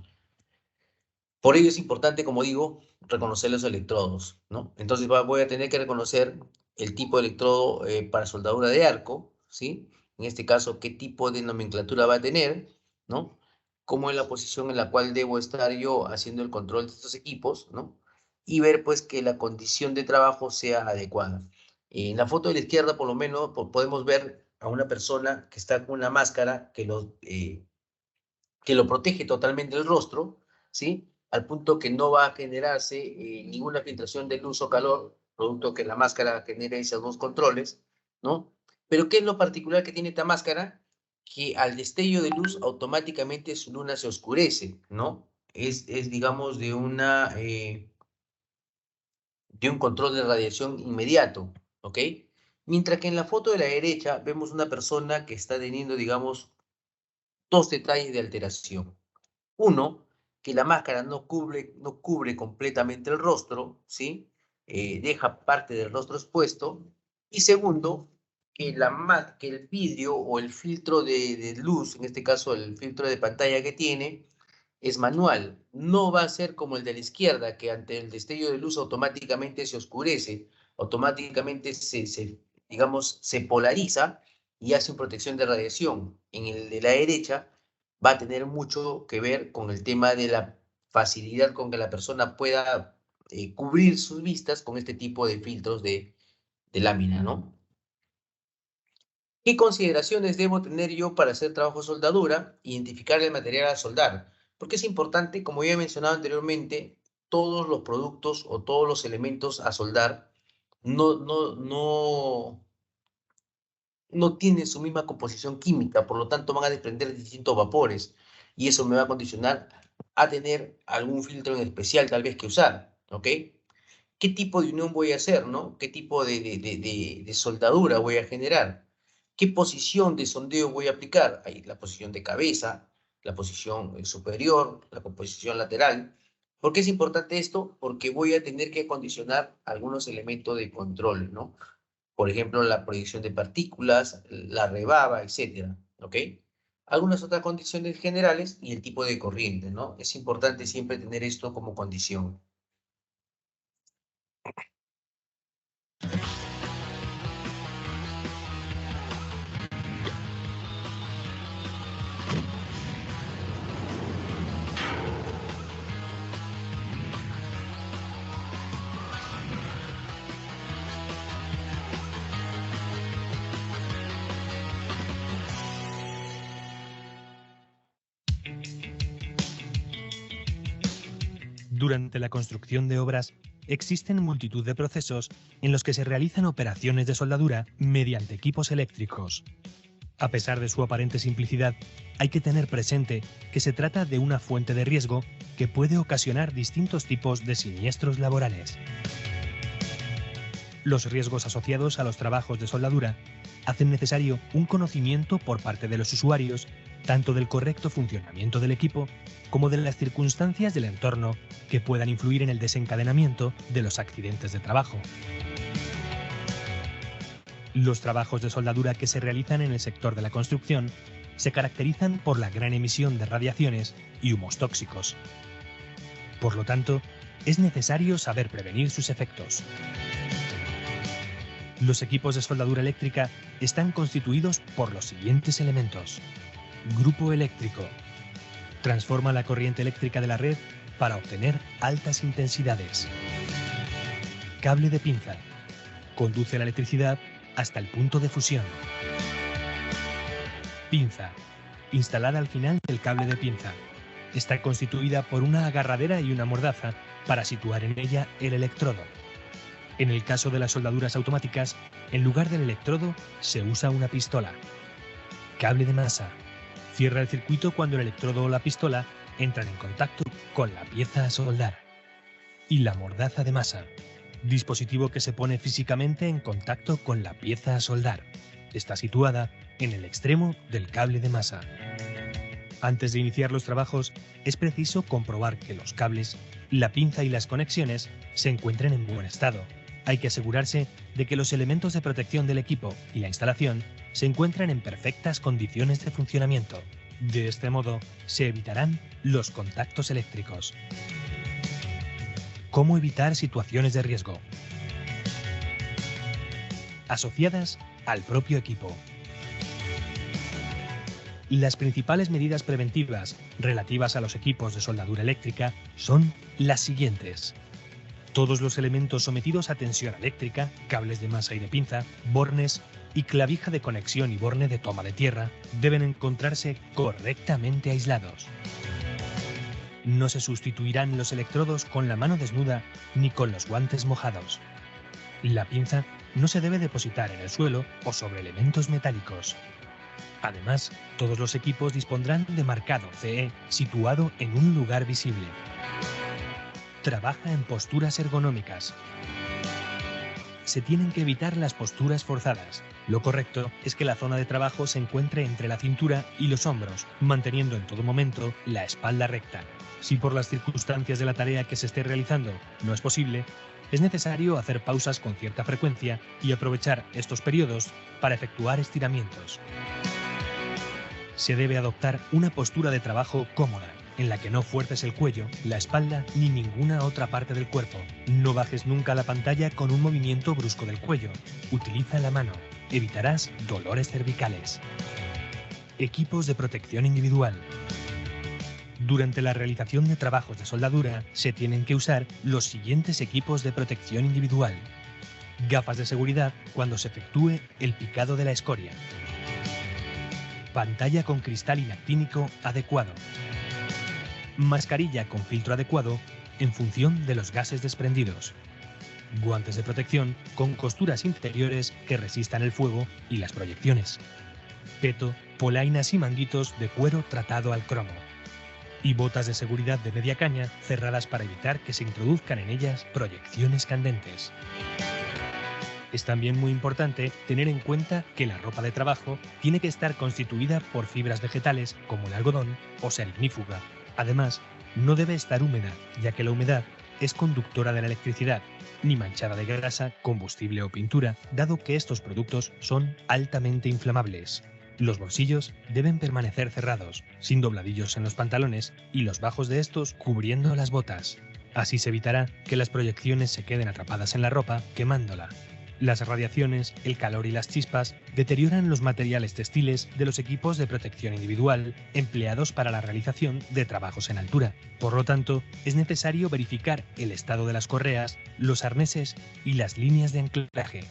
Por ello es importante, como digo, reconocer los electrodos, ¿no? Entonces voy a tener que reconocer el tipo de electrodo para soldadura de arco, ¿sí? En este caso, qué tipo de nomenclatura va a tener, ¿no? Cómo es la posición en la cual debo estar yo haciendo el control de estos equipos, ¿no? Y ver, pues, que la condición de trabajo sea adecuada. En la foto de la izquierda, por lo menos, podemos ver a una persona que está con una máscara que lo protege totalmente el rostro, ¿sí? Al punto que no va a generarse ninguna filtración de luz o calor, producto que la máscara genere esos dos controles, ¿no? Pero ¿qué es lo particular que tiene esta máscara? Que al destello de luz automáticamente su luna se oscurece, ¿no? Es digamos, de un control de radiación inmediato, ¿ok? Mientras que en la foto de la derecha vemos una persona que está teniendo, digamos, dos detalles de alteración. Uno, que la máscara no cubre completamente el rostro, ¿sí? Deja parte del rostro expuesto. Y segundo, que el vidrio o el filtro de luz, en este caso el filtro de pantalla que tiene, es manual. No va a ser como el de la izquierda, que ante el destello de luz automáticamente se oscurece, automáticamente digamos, se polariza y hace una protección de radiación. En el de la derecha va a tener mucho que ver con el tema de la facilidad con que la persona pueda cubrir sus vistas con este tipo de filtros de lámina, ¿no? ¿Qué consideraciones debo tener yo para hacer trabajo de soldadura? Identificar el material a soldar. Porque es importante, como ya he mencionado anteriormente, todos los productos o todos los elementos a soldar no tienen su misma composición química, por lo tanto van a desprender distintos vapores y eso me va a condicionar a tener algún filtro en especial tal vez que usar, ¿ok? ¿Qué tipo de unión voy a hacer, no? ¿Qué tipo de soldadura voy a generar? ¿Qué posición de sondeo voy a aplicar? Hay la posición de cabeza, la posición superior, la posición lateral. ¿Por qué es importante esto? Porque voy a tener que acondicionar algunos elementos de control, ¿no? Por ejemplo, la proyección de partículas, la rebaba, etcétera, ¿ok? Algunas otras condiciones generales y el tipo de corriente, ¿no? Es importante siempre tener esto como condición. Durante la construcción de obras, existen multitud de procesos en los que se realizan operaciones de soldadura mediante equipos eléctricos. A pesar de su aparente simplicidad, hay que tener presente que se trata de una fuente de riesgo que puede ocasionar distintos tipos de siniestros laborales. Los riesgos asociados a los trabajos de soldadura hacen necesario un conocimiento por parte de los usuarios tanto del correcto funcionamiento del equipo como de las circunstancias del entorno que puedan influir en el desencadenamiento de los accidentes de trabajo. Los trabajos de soldadura que se realizan en el sector de la construcción se caracterizan por la gran emisión de radiaciones y humos tóxicos. Por lo tanto, es necesario saber prevenir sus efectos. Los equipos de soldadura eléctrica están constituidos por los siguientes elementos. Grupo eléctrico. Transforma la corriente eléctrica de la red para obtener altas intensidades. Cable de pinza. Conduce la electricidad hasta el punto de fusión. Pinza. Instalada al final del cable de pinza. Está constituida por una agarradera y una mordaza para situar en ella el electrodo. En el caso de las soldaduras automáticas, en lugar del electrodo se usa una pistola. Cable de masa. Cierra el circuito cuando el electrodo o la pistola entran en contacto con la pieza a soldar. Y la mordaza de masa. Dispositivo que se pone físicamente en contacto con la pieza a soldar. Está situada en el extremo del cable de masa. Antes de iniciar los trabajos, es preciso comprobar que los cables, la pinza y las conexiones se encuentren en buen estado. Hay que asegurarse de que los elementos de protección del equipo y la instalación se encuentran en perfectas condiciones de funcionamiento. De este modo, se evitarán los contactos eléctricos. ¿Cómo evitar situaciones de riesgo? Asociadas al propio equipo. Las principales medidas preventivas relativas a los equipos de soldadura eléctrica son las siguientes. Todos los elementos sometidos a tensión eléctrica, cables de masa y de pinza, bornes y clavija de conexión y borne de toma de tierra deben encontrarse correctamente aislados. No se sustituirán los electrodos con la mano desnuda ni con los guantes mojados. La pinza no se debe depositar en el suelo o sobre elementos metálicos. Además, todos los equipos dispondrán de marcado CE situado en un lugar visible. Trabaja en posturas ergonómicas. Se tienen que evitar las posturas forzadas. Lo correcto es que la zona de trabajo se encuentre entre la cintura y los hombros, manteniendo en todo momento la espalda recta. Si por las circunstancias de la tarea que se esté realizando no es posible, es necesario hacer pausas con cierta frecuencia y aprovechar estos periodos para efectuar estiramientos. Se debe adoptar una postura de trabajo cómoda, en la que no fuerces el cuello, la espalda ni ninguna otra parte del cuerpo. No bajes nunca la pantalla con un movimiento brusco del cuello. Utiliza la mano. Evitarás dolores cervicales. Equipos de protección individual. Durante la realización de trabajos de soldadura se tienen que usar los siguientes equipos de protección individual. Gafas de seguridad cuando se efectúe el picado de la escoria. Pantalla con cristal inactínico adecuado. Mascarilla con filtro adecuado en función de los gases desprendidos. Guantes de protección con costuras interiores que resistan el fuego y las proyecciones. Peto, polainas y manguitos de cuero tratado al cromo. Y botas de seguridad de media caña cerradas para evitar que se introduzcan en ellas proyecciones candentes. Es también muy importante tener en cuenta que la ropa de trabajo tiene que estar constituida por fibras vegetales como el algodón o ser ignífuga. Además, no debe estar húmeda, ya que la humedad es conductora de la electricidad, ni manchada de grasa, combustible o pintura, dado que estos productos son altamente inflamables. Los bolsillos deben permanecer cerrados, sin dobladillos en los pantalones y los bajos de estos cubriendo las botas. Así se evitará que las proyecciones se queden atrapadas en la ropa, quemándola. Las radiaciones, el calor y las chispas deterioran los materiales textiles de los equipos de protección individual empleados para la realización de trabajos en altura. Por lo tanto, es necesario verificar el estado de las correas, los arneses y las líneas de anclaje.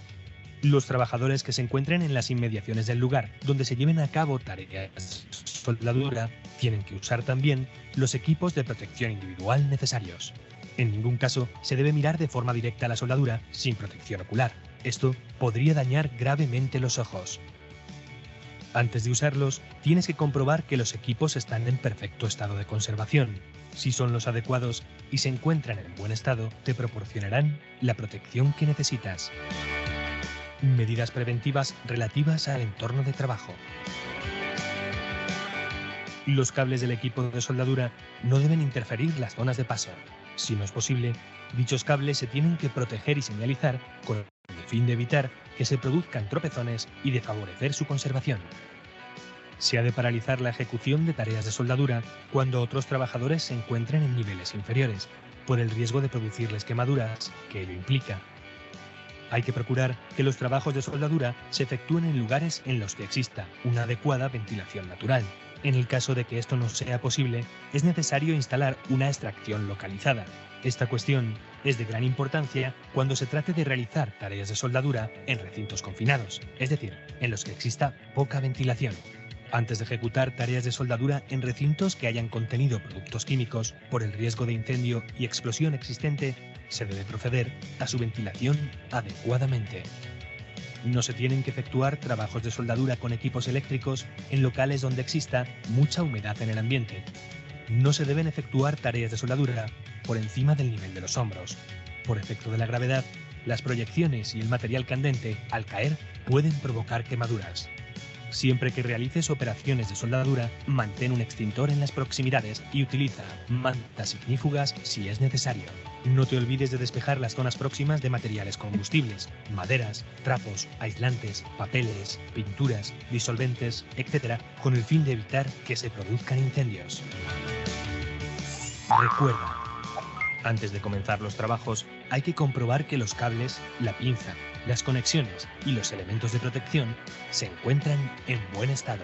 Los trabajadores que se encuentren en las inmediaciones del lugar donde se lleven a cabo tareas de soldadura tienen que usar también los equipos de protección individual necesarios. En ningún caso se debe mirar de forma directa la soldadura sin protección ocular. Esto podría dañar gravemente los ojos. Antes de usarlos, tienes que comprobar que los equipos están en perfecto estado de conservación. Si son los adecuados y se encuentran en buen estado, te proporcionarán la protección que necesitas. Medidas preventivas relativas al entorno de trabajo. Los cables del equipo de soldadura no deben interferir las zonas de paso. Si no es posible, dichos cables se tienen que proteger y señalizar con el fin de evitar que se produzcan tropezones y de favorecer su conservación. Se ha de paralizar la ejecución de tareas de soldadura cuando otros trabajadores se encuentren en niveles inferiores, por el riesgo de producirles quemaduras que ello implica. Hay que procurar que los trabajos de soldadura se efectúen en lugares en los que exista una adecuada ventilación natural. En el caso de que esto no sea posible, es necesario instalar una extracción localizada. Esta cuestión es de gran importancia cuando se trate de realizar tareas de soldadura en recintos confinados, es decir, en los que exista poca ventilación. Antes de ejecutar tareas de soldadura en recintos que hayan contenido productos químicos, por el riesgo de incendio y explosión existente, se debe proceder a su ventilación adecuadamente. No se tienen que efectuar trabajos de soldadura con equipos eléctricos en locales donde exista mucha humedad en el ambiente. No se deben efectuar tareas de soldadura por encima del nivel de los hombros. Por efecto de la gravedad, las proyecciones y el material candente, al caer, pueden provocar quemaduras. Siempre que realices operaciones de soldadura, mantén un extintor en las proximidades y utiliza mantas ignífugas si es necesario. No te olvides de despejar las zonas próximas de materiales combustibles, maderas, trapos, aislantes, papeles, pinturas, disolventes, etc., con el fin de evitar que se produzcan incendios. Recuerda, antes de comenzar los trabajos, hay que comprobar que los cables, la pinza, las conexiones y los elementos de protección se encuentran en buen estado.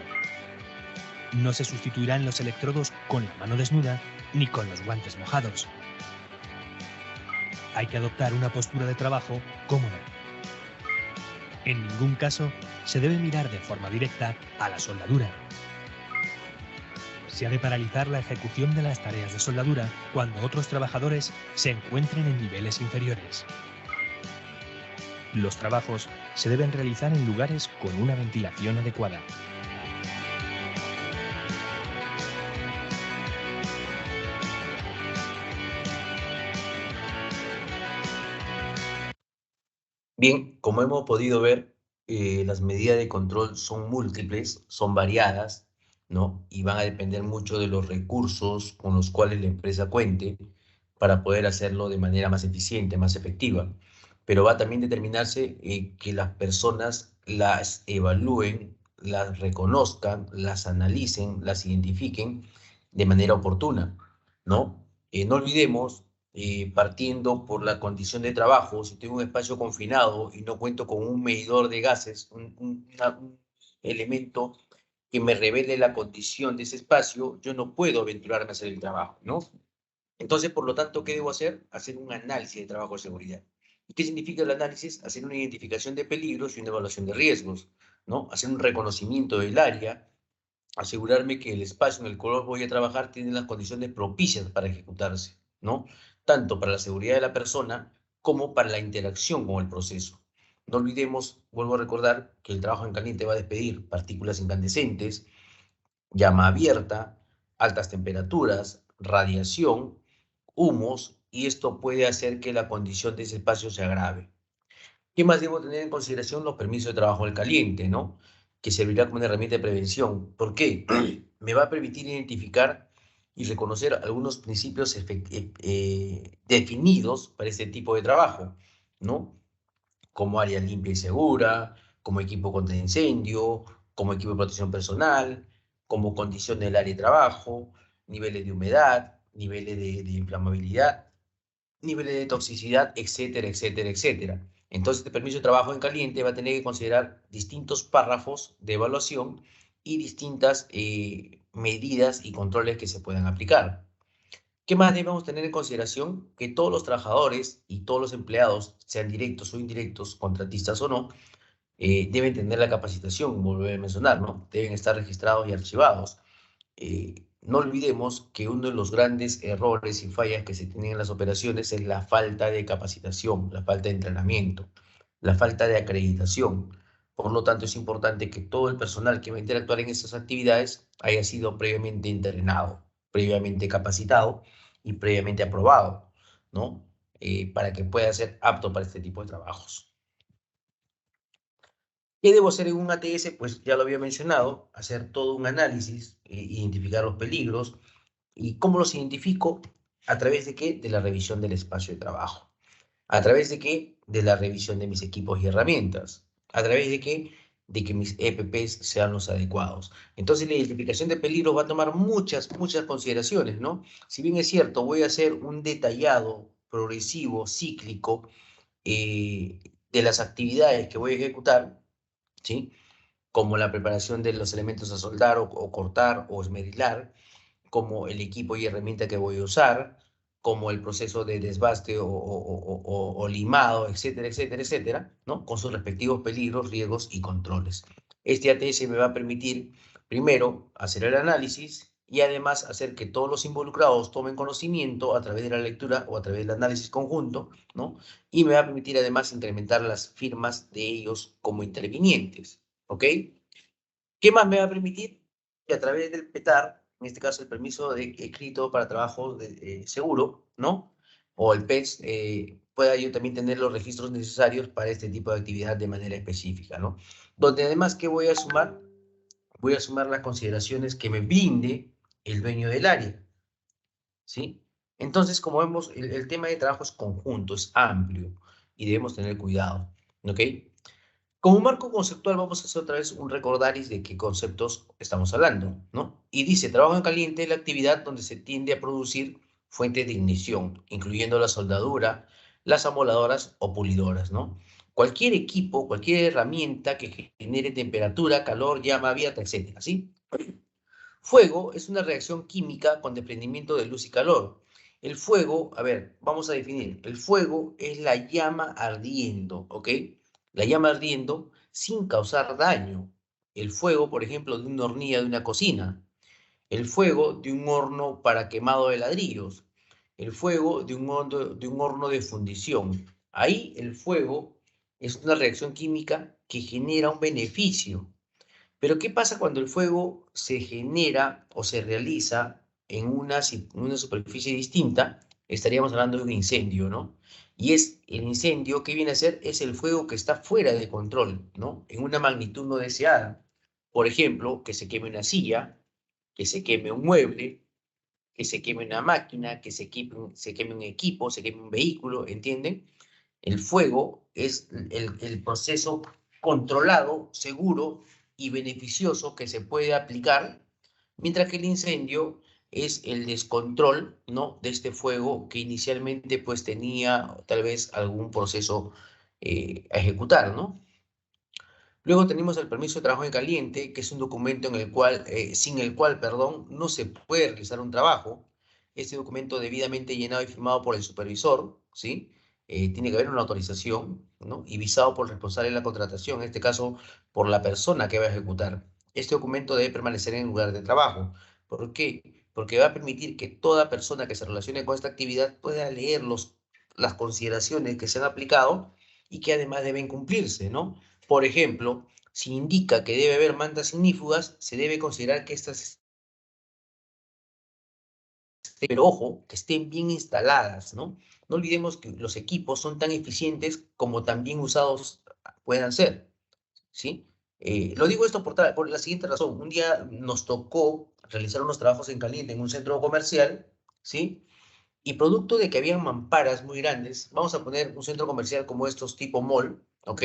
No se sustituirán los electrodos con la mano desnuda ni con los guantes mojados. Hay que adoptar una postura de trabajo cómoda. En ningún caso se debe mirar de forma directa a la soldadura. Se ha de paralizar la ejecución de las tareas de soldadura cuando otros trabajadores se encuentren en niveles inferiores. Los trabajos se deben realizar en lugares con una ventilación adecuada. Bien, como hemos podido ver, las medidas de control son múltiples, son variadas, ¿no? Y van a depender mucho de los recursos con los cuales la empresa cuente para poder hacerlo de manera más eficiente, más efectiva. Pero va también a determinarse que las personas las evalúen, las reconozcan, las analicen, las identifiquen de manera oportuna, ¿no? No olvidemos, partiendo por la condición de trabajo, si tengo un espacio confinado y no cuento con un medidor de gases, un elemento que me revele la condición de ese espacio, yo no puedo aventurarme a hacer el trabajo, ¿no? Entonces, por lo tanto, ¿qué debo hacer? Hacer un análisis de trabajo de seguridad. ¿Y qué significa el análisis? Hacer una identificación de peligros y una evaluación de riesgos, ¿no? Hacer un reconocimiento del área, asegurarme que el espacio en el cual voy a trabajar tiene las condiciones propicias para ejecutarse, ¿no? Tanto para la seguridad de la persona como para la interacción con el proceso. No olvidemos, vuelvo a recordar, que el trabajo en caliente va a despedir partículas incandescentes, llama abierta, altas temperaturas, radiación, humos, y esto puede hacer que la condición de ese espacio se agrave. ¿Qué más debo tener en consideración? Los permisos de trabajo al caliente, ¿no? Que servirá como una herramienta de prevención. ¿Por qué? Me va a permitir identificar y reconocer algunos principios definidos para este tipo de trabajo, ¿no? Como área limpia y segura, como equipo contra incendio, como equipo de protección personal, como condición del área de trabajo, niveles de humedad, niveles de inflamabilidad, niveles de toxicidad, etcétera, etcétera, etcétera. Entonces, este permiso de trabajo en caliente va a tener que considerar distintos párrafos de evaluación y distintas medidas y controles que se puedan aplicar. ¿Qué más debemos tener en consideración? Que todos los trabajadores y todos los empleados, sean directos o indirectos, contratistas o no, deben tener la capacitación, volver a mencionar, ¿no? Deben estar registrados y archivados. No olvidemos que uno de los grandes errores y fallas que se tienen en las operaciones es la falta de capacitación, la falta de entrenamiento, la falta de acreditación. Por lo tanto, es importante que todo el personal que va a interactuar en estas actividades haya sido previamente entrenado, previamente capacitado y previamente aprobado, ¿no? Para que pueda ser apto para este tipo de trabajos. ¿Qué debo hacer en un ATS? Pues ya lo había mencionado, hacer todo un análisis, identificar los peligros. ¿Y cómo los identifico? ¿A través de qué? De la revisión del espacio de trabajo. ¿A través de qué? De la revisión de mis equipos y herramientas. ¿A través de qué? De que mis EPPs sean los adecuados. Entonces, la identificación de peligros va a tomar muchas consideraciones, ¿no? Si bien es cierto, voy a hacer un detallado, progresivo, cíclico, de las actividades que voy a ejecutar, ¿sí? Como la preparación de los elementos a soldar o cortar o esmerilar, como el equipo y herramienta que voy a usar, como el proceso de desbaste o limado, etcétera, etcétera, etcétera, ¿no? Con sus respectivos peligros, riesgos y controles. Este ATS me va a permitir, primero, hacer el análisis y además hacer que todos los involucrados tomen conocimiento a través de la lectura o a través del análisis conjunto, ¿no? Y me va a permitir además incrementar las firmas de ellos como intervinientes, ¿ok? ¿Qué más me va a permitir? Que a través del PETAR, en este caso el permiso de escrito para trabajo seguro, ¿no? O el PETS, pueda yo también tener los registros necesarios para este tipo de actividad de manera específica, ¿no? Donde además, ¿qué voy a sumar? Voy a sumar las consideraciones que me brinde el dueño del área, ¿sí? Entonces, como vemos, el tema de trabajo es conjunto, es amplio y debemos tener cuidado, ¿ok? Como marco conceptual vamos a hacer otra vez un recordaris de qué conceptos estamos hablando, ¿no? Y dice, trabajo en caliente es la actividad donde se tiende a producir fuentes de ignición, incluyendo la soldadura, las amoladoras o pulidoras, ¿no? Cualquier equipo, cualquier herramienta que genere temperatura, calor, llama abierta, etcétera, ¿sí? Fuego es una reacción química con desprendimiento de luz y calor. El fuego, a ver, vamos a definir. El fuego es la llama ardiendo, ¿ok? La llama ardiendo sin causar daño. El fuego, por ejemplo, de una hornilla de una cocina. El fuego de un horno para quemado de ladrillos. El fuego de un horno de fundición. Ahí el fuego es una reacción química que genera un beneficio. Pero ¿qué pasa cuando el fuego se genera o se realiza en una superficie distinta? Estaríamos hablando de un incendio, ¿no? Y es el incendio que viene a ser, es el fuego que está fuera de control, ¿no? En una magnitud no deseada. Por ejemplo, que se queme una silla, que se queme un mueble, que se queme una máquina, que se queme un equipo, se queme un vehículo, ¿entienden? El fuego es el proceso controlado, seguro y beneficioso que se puede aplicar, mientras que el incendio es el descontrol, ¿no? De este fuego que inicialmente pues tenía tal vez algún proceso a ejecutar, ¿no? Luego tenemos el permiso de trabajo en caliente, que es un documento en el cual, sin el cual, perdón, no se puede realizar un trabajo. Este documento debidamente llenado y firmado por el supervisor, ¿sí? Tiene que haber una autorización, ¿no? Y visado por el responsable de la contratación, en este caso, por la persona que va a ejecutar. Este documento debe permanecer en el lugar de trabajo. ¿Por qué? Porque va a permitir que toda persona que se relacione con esta actividad pueda leer las consideraciones que se han aplicado y que además deben cumplirse, ¿no? Por ejemplo, si indica que debe haber mantas ignífugas, se debe considerar que estas, pero ojo, que estén bien instaladas, ¿no? No olvidemos que los equipos son tan eficientes como tan bien usados puedan ser, ¿sí? Lo digo esto por la siguiente razón. Un día nos tocó realizar unos trabajos en caliente en un centro comercial, ¿sí? Y producto de que habían mamparas muy grandes, vamos a poner un centro comercial como estos tipo mall, ¿ok?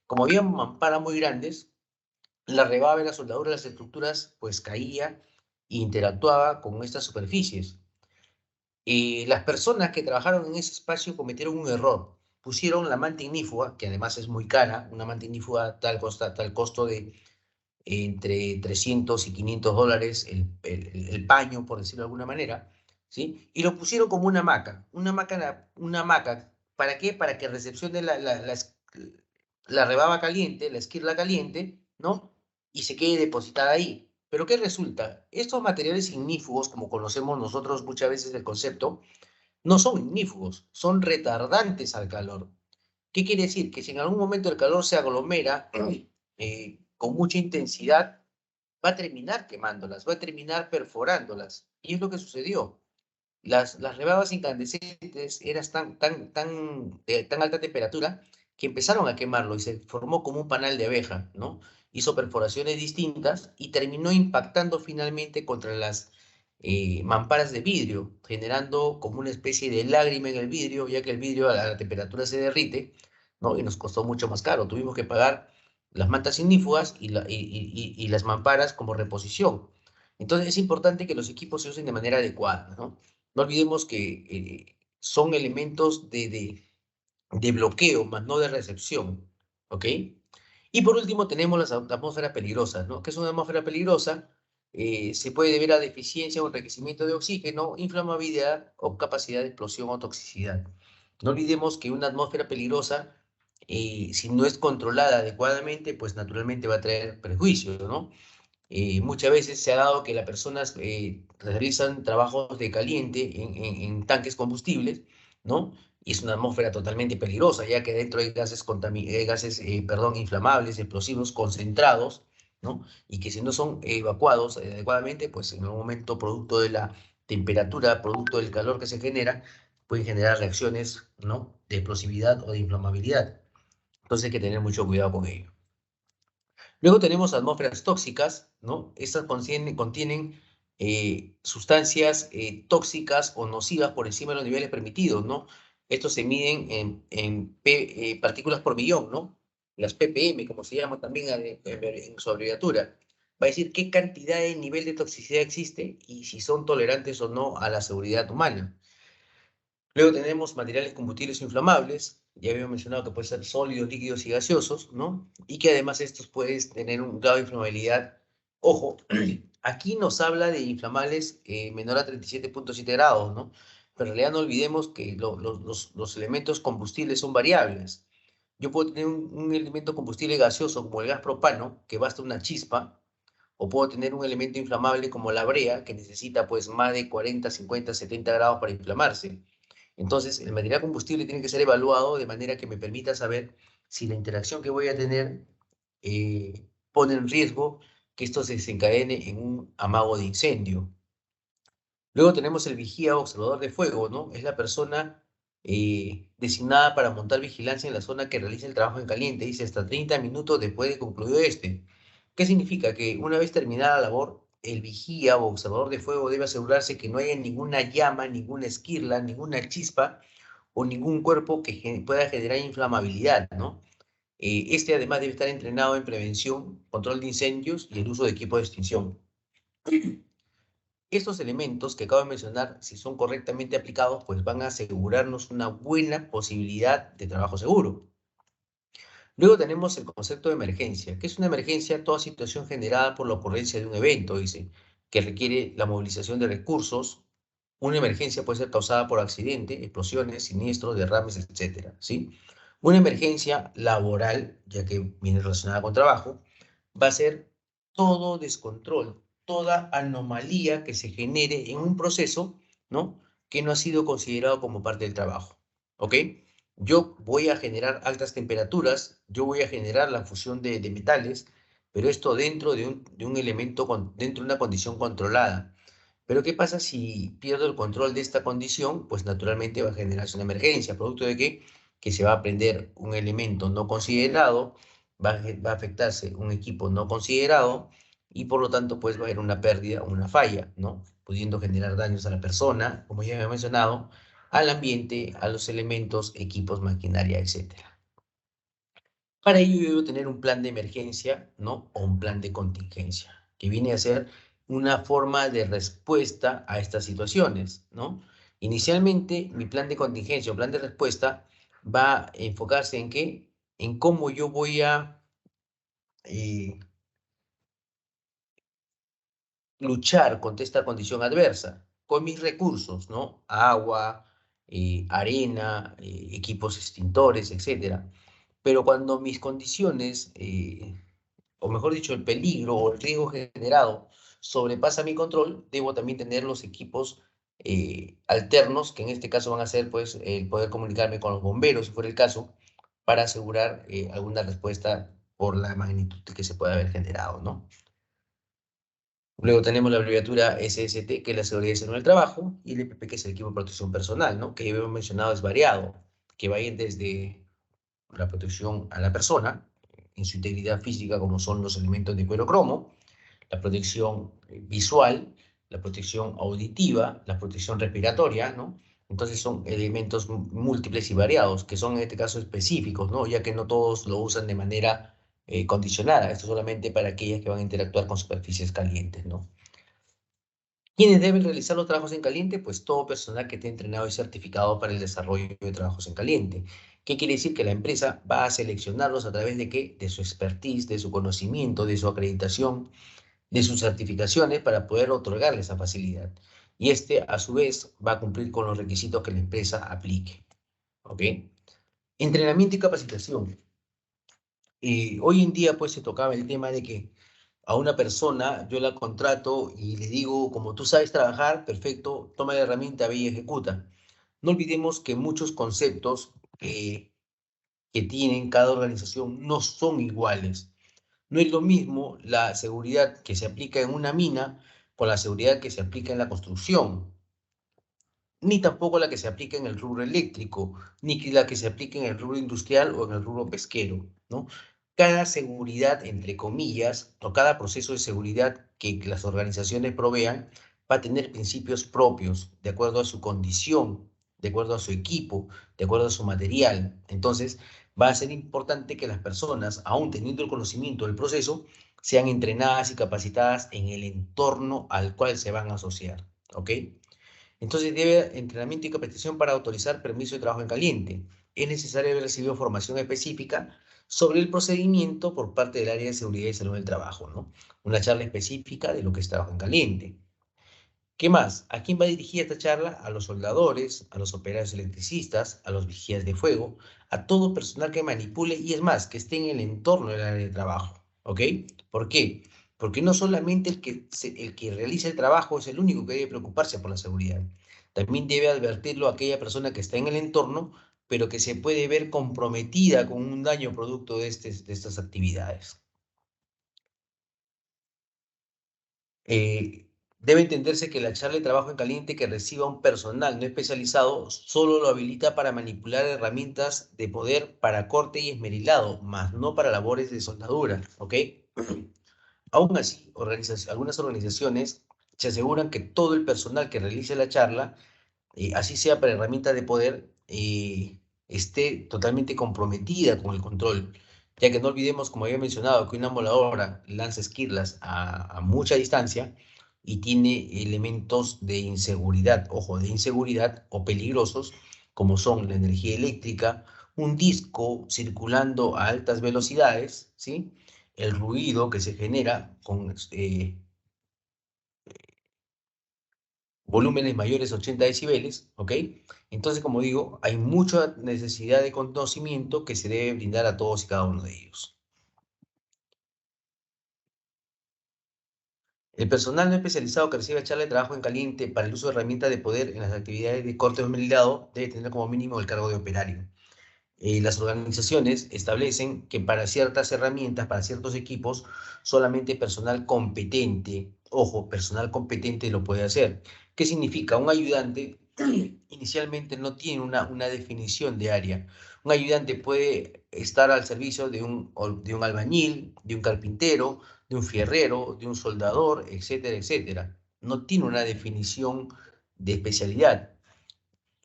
Como había mamparas muy grandes, la rebaba de la soldadura de las estructuras pues caía e interactuaba con estas superficies. Las personas que trabajaron en ese espacio cometieron un error. Pusieron la manta ignífuga, que además es muy cara, una manta ignífuga tal costo de entre 300 y 500 dólares el paño, por decirlo de alguna manera, ¿sí? Y lo pusieron como una hamaca. ¿Para qué? Para que recepcione la rebaba caliente, la esquirla caliente, ¿no? Y se quede depositada ahí. Pero ¿qué resulta? Estos materiales ignífugos, como conocemos nosotros muchas veces el concepto, no son ignífugos, son retardantes al calor. ¿Qué quiere decir? Que si en algún momento el calor se aglomera con mucha intensidad, va a terminar quemándolas, va a terminar perforándolas. Y es lo que sucedió. Las rebadas incandescentes eran de tan alta temperatura que empezaron a quemarlo y se formó como un panal de abeja, ¿no? Hizo perforaciones distintas y terminó impactando finalmente contra las mamparas de vidrio, generando como una especie de lágrima en el vidrio, ya que el vidrio a la temperatura se derrite, ¿no? Y nos costó mucho más caro. Tuvimos que pagar las mantas ignífugas y las mamparas como reposición. Entonces es importante que los equipos se usen de manera adecuada, ¿no? No olvidemos que son elementos de bloqueo, más no de recepción, ¿ok? Y por último tenemos las atmósferas peligrosas, ¿no? ¿Qué es una atmósfera peligrosa? Se puede deber a deficiencia o enriquecimiento de oxígeno, inflamabilidad o capacidad de explosión o toxicidad. No olvidemos que una atmósfera peligrosa, si no es controlada adecuadamente, pues naturalmente va a traer perjuicios, ¿no? Muchas veces se ha dado que las personas realizan trabajos de caliente en tanques combustibles, ¿no? Y es una atmósfera totalmente peligrosa, ya que dentro hay gases, inflamables, explosivos concentrados, ¿no? Y que si no son evacuados adecuadamente, pues en algún momento, producto de la temperatura, producto del calor que se genera, pueden generar reacciones, ¿no? De explosividad o de inflamabilidad. Entonces hay que tener mucho cuidado con ello. Luego tenemos atmósferas tóxicas, ¿no? Estas contienen sustancias tóxicas o nocivas por encima de los niveles permitidos, ¿no? Estos se miden en partículas por millón, ¿no? Las ppm, como se llama también en su abreviatura. Va a decir qué cantidad de nivel de toxicidad existe y si son tolerantes o no a la seguridad humana. Luego tenemos materiales combustibles inflamables, ya habíamos mencionado que pueden ser sólidos, líquidos y gaseosos, ¿no? Y que además estos pueden tener un grado de inflamabilidad. Ojo, aquí nos habla de inflamables menor a 37.7 grados, ¿no? Pero en realidad no olvidemos que los elementos combustibles son variables. Yo puedo tener un elemento combustible gaseoso como el gas propano, que basta una chispa, o puedo tener un elemento inflamable como la brea, que necesita pues más de 40, 50, 70 grados para inflamarse. Entonces, el material combustible tiene que ser evaluado de manera que me permita saber si la interacción que voy a tener pone en riesgo que esto se desencadene en un amago de incendio. Luego tenemos el vigía o observador de fuego, ¿no? Es la persona designada para montar vigilancia en la zona que realiza el trabajo en caliente, dice hasta 30 minutos después de concluido este. ¿Qué significa? Que una vez terminada la labor, el vigía o observador de fuego debe asegurarse que no haya ninguna llama, ninguna esquirla, ninguna chispa o ningún cuerpo que pueda generar inflamabilidad, ¿no? Este además debe estar entrenado en prevención, control de incendios y el uso de equipo de extinción. Estos elementos que acabo de mencionar, si son correctamente aplicados, pues van a asegurarnos una buena posibilidad de trabajo seguro. Luego tenemos el concepto de emergencia. ¿Qué es una emergencia? Toda situación generada por la ocurrencia de un evento, dice, que requiere la movilización de recursos. Una emergencia puede ser causada por accidente, explosiones, siniestros, derrames, etcétera, ¿sí? Una emergencia laboral, ya que viene relacionada con trabajo, va a ser todo descontrol, toda anomalía que se genere en un proceso, ¿no? Que no ha sido considerado como parte del trabajo, ¿ok? Yo voy a generar altas temperaturas, yo voy a generar la fusión de metales, pero esto dentro de un elemento, dentro de una condición controlada. Pero ¿qué pasa si pierdo el control de esta condición? Pues naturalmente va a generarse una emergencia, producto de que se va a prender un elemento no considerado, va a afectarse un equipo no considerado y por lo tanto pues va a haber una pérdida, una falla, ¿no? Pudiendo generar daños a la persona, como ya había mencionado, al ambiente, a los elementos, equipos, maquinaria, etcétera. Para ello yo debo tener un plan de emergencia, ¿no? O un plan de contingencia, que viene a ser una forma de respuesta a estas situaciones, ¿no? Inicialmente, mi plan de contingencia o plan de respuesta va a enfocarse en qué, en cómo yo voy a luchar contra esta condición adversa, con mis recursos, ¿no? Agua, arena, equipos extintores, etcétera. Pero cuando mis condiciones, o mejor dicho, el peligro o el riesgo generado sobrepasa mi control, debo también tener los equipos alternos, que en este caso van a ser, pues, el poder comunicarme con los bomberos, si fuera el caso, para asegurar alguna respuesta por la magnitud que se puede haber generado, ¿no? Luego tenemos la abreviatura SST, que es la seguridad y salud en el trabajo, y el EPP, que es el equipo de protección personal, ¿no? Que ya hemos mencionado es variado, que va a ir desde la protección a la persona, en su integridad física, como son los elementos de cuero cromo, la protección visual, la protección auditiva, la protección respiratoria, ¿no? Entonces son elementos múltiples y variados, que son en este caso específicos, ¿no? Ya que no todos lo usan de manera condicionada. Esto solamente para aquellas que van a interactuar con superficies calientes, ¿no? ¿Quiénes deben realizar los trabajos en caliente? Pues todo personal que esté entrenado y certificado para el desarrollo de trabajos en caliente. ¿Qué quiere decir? Que la empresa va a seleccionarlos a través de qué? De su expertise, de su conocimiento, de su acreditación, de sus certificaciones para poder otorgarle esa facilidad. Y este, a su vez, va a cumplir con los requisitos que la empresa aplique. ¿Ok? Entrenamiento y capacitación. Hoy en día, pues, se tocaba el tema de que a una persona yo la contrato y le digo, como tú sabes trabajar, perfecto, toma la herramienta, ve y ejecuta. No olvidemos que muchos conceptos que tienen cada organización no son iguales. No es lo mismo la seguridad que se aplica en una mina con la seguridad que se aplica en la construcción, ni tampoco la que se aplica en el rubro eléctrico, ni la que se aplica en el rubro industrial o en el rubro pesquero, ¿no? Cada seguridad, entre comillas, o cada proceso de seguridad que las organizaciones provean, va a tener principios propios, de acuerdo a su condición, de acuerdo a su equipo, de acuerdo a su material. Entonces, va a ser importante que las personas, aún teniendo el conocimiento del proceso, sean entrenadas y capacitadas en el entorno al cual se van a asociar, ¿ok? Entonces debe entrenamiento y capacitación para autorizar permiso de trabajo en caliente. Es necesario haber recibido formación específica sobre el procedimiento por parte del área de seguridad y salud del trabajo, ¿no? Una charla específica de lo que es trabajo en caliente. ¿Qué más? ¿A quién va dirigida esta charla? A los soldadores, a los operarios electricistas, a los vigías de fuego, a todo personal que manipule y es más, que esté en el entorno del área de trabajo, ¿ok? ¿Por qué? Porque no solamente el que realiza el trabajo es el único que debe preocuparse por la seguridad. También debe advertirlo a aquella persona que está en el entorno, pero que se puede ver comprometida con un daño producto de estas actividades. Debe entenderse que la charla de trabajo en caliente que reciba un personal no especializado solo lo habilita para manipular herramientas de poder para corte y esmerilado, más no para labores de soldadura, ¿ok? Aún así, algunas organizaciones se aseguran que todo el personal que realice la charla, así sea para herramientas de poder, esté totalmente comprometida con el control, ya que no olvidemos, como había mencionado, que una moladora lanza esquirlas a mucha distancia y tiene elementos de inseguridad, ojo, de inseguridad o peligrosos, como son la energía eléctrica, un disco circulando a altas velocidades, ¿sí? El ruido que se genera con volúmenes mayores a 80 decibeles, ¿ok? Entonces, como digo, hay mucha necesidad de conocimiento que se debe brindar a todos y cada uno de ellos. El personal no especializado que recibe charla de trabajo en caliente para el uso de herramientas de poder en las actividades de corte o esmerilado debe tener como mínimo el cargo de operario. Las organizaciones establecen que para ciertas herramientas, para ciertos equipos, solamente personal competente, ojo, personal competente lo puede hacer. ¿Qué significa? Un ayudante inicialmente no tiene una definición de área. Un ayudante puede estar al servicio de un albañil, de un carpintero, de un fierrero, de un soldador, etcétera, etcétera. No tiene una definición de especialidad.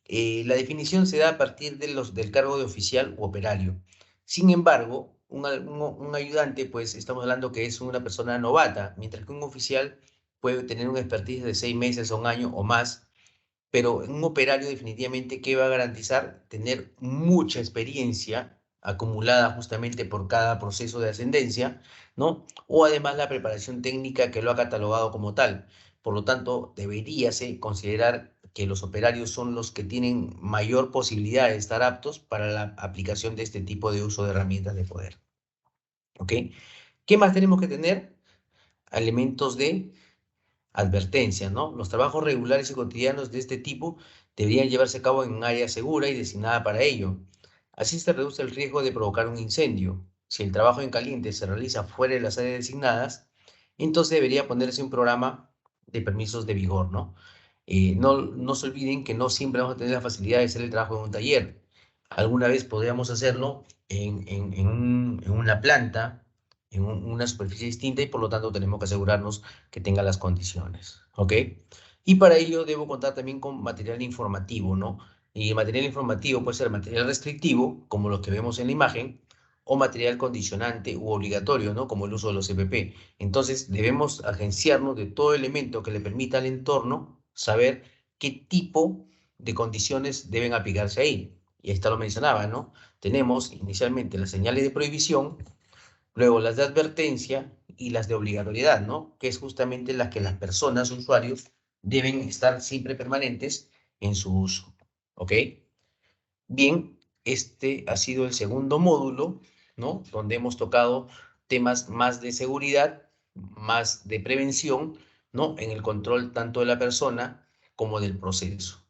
La definición se da a partir del cargo de oficial u operario. Sin embargo, un ayudante, pues estamos hablando que es una persona novata, mientras que un oficial puede tener un expertise de 6 meses, un año o más, pero un operario definitivamente que va a garantizar tener mucha experiencia acumulada justamente por cada proceso de ascendencia, ¿no? O además la preparación técnica que lo ha catalogado como tal. Por lo tanto, deberíase considerar que los operarios son los que tienen mayor posibilidad de estar aptos para la aplicación de este tipo de uso de herramientas de poder. ¿Ok? ¿Qué más tenemos que tener? Elementos de advertencia, ¿no? Los trabajos regulares y cotidianos de este tipo deberían llevarse a cabo en un área segura y designada para ello. Así se reduce el riesgo de provocar un incendio. si el trabajo en caliente se realiza fuera de las áreas designadas, entonces debería ponerse un programa de permisos de vigor, ¿no? No se olviden que no siempre vamos a tener la facilidad de hacer el trabajo en un taller. Alguna vez podríamos hacerlo en una planta, en una superficie distinta, y por lo tanto tenemos que asegurarnos que tenga las condiciones, ¿ok? Y para ello debo contar también con material informativo, ¿no? Y el material informativo puede ser material restrictivo, como los que vemos en la imagen, o material condicionante u obligatorio, ¿no? Como el uso de los EPP. Entonces, debemos agenciarnos de todo elemento que le permita al entorno saber qué tipo de condiciones deben aplicarse ahí. Y esta lo mencionaba, ¿no? Tenemos inicialmente las señales de prohibición, luego las de advertencia y las de obligatoriedad, ¿no? Que es justamente las que las personas, usuarios, deben estar siempre permanentes en su uso, ¿ok? Bien, este ha sido el segundo módulo, ¿no? Donde hemos tocado temas más de seguridad, más de prevención, ¿no? En el control tanto de la persona como del proceso.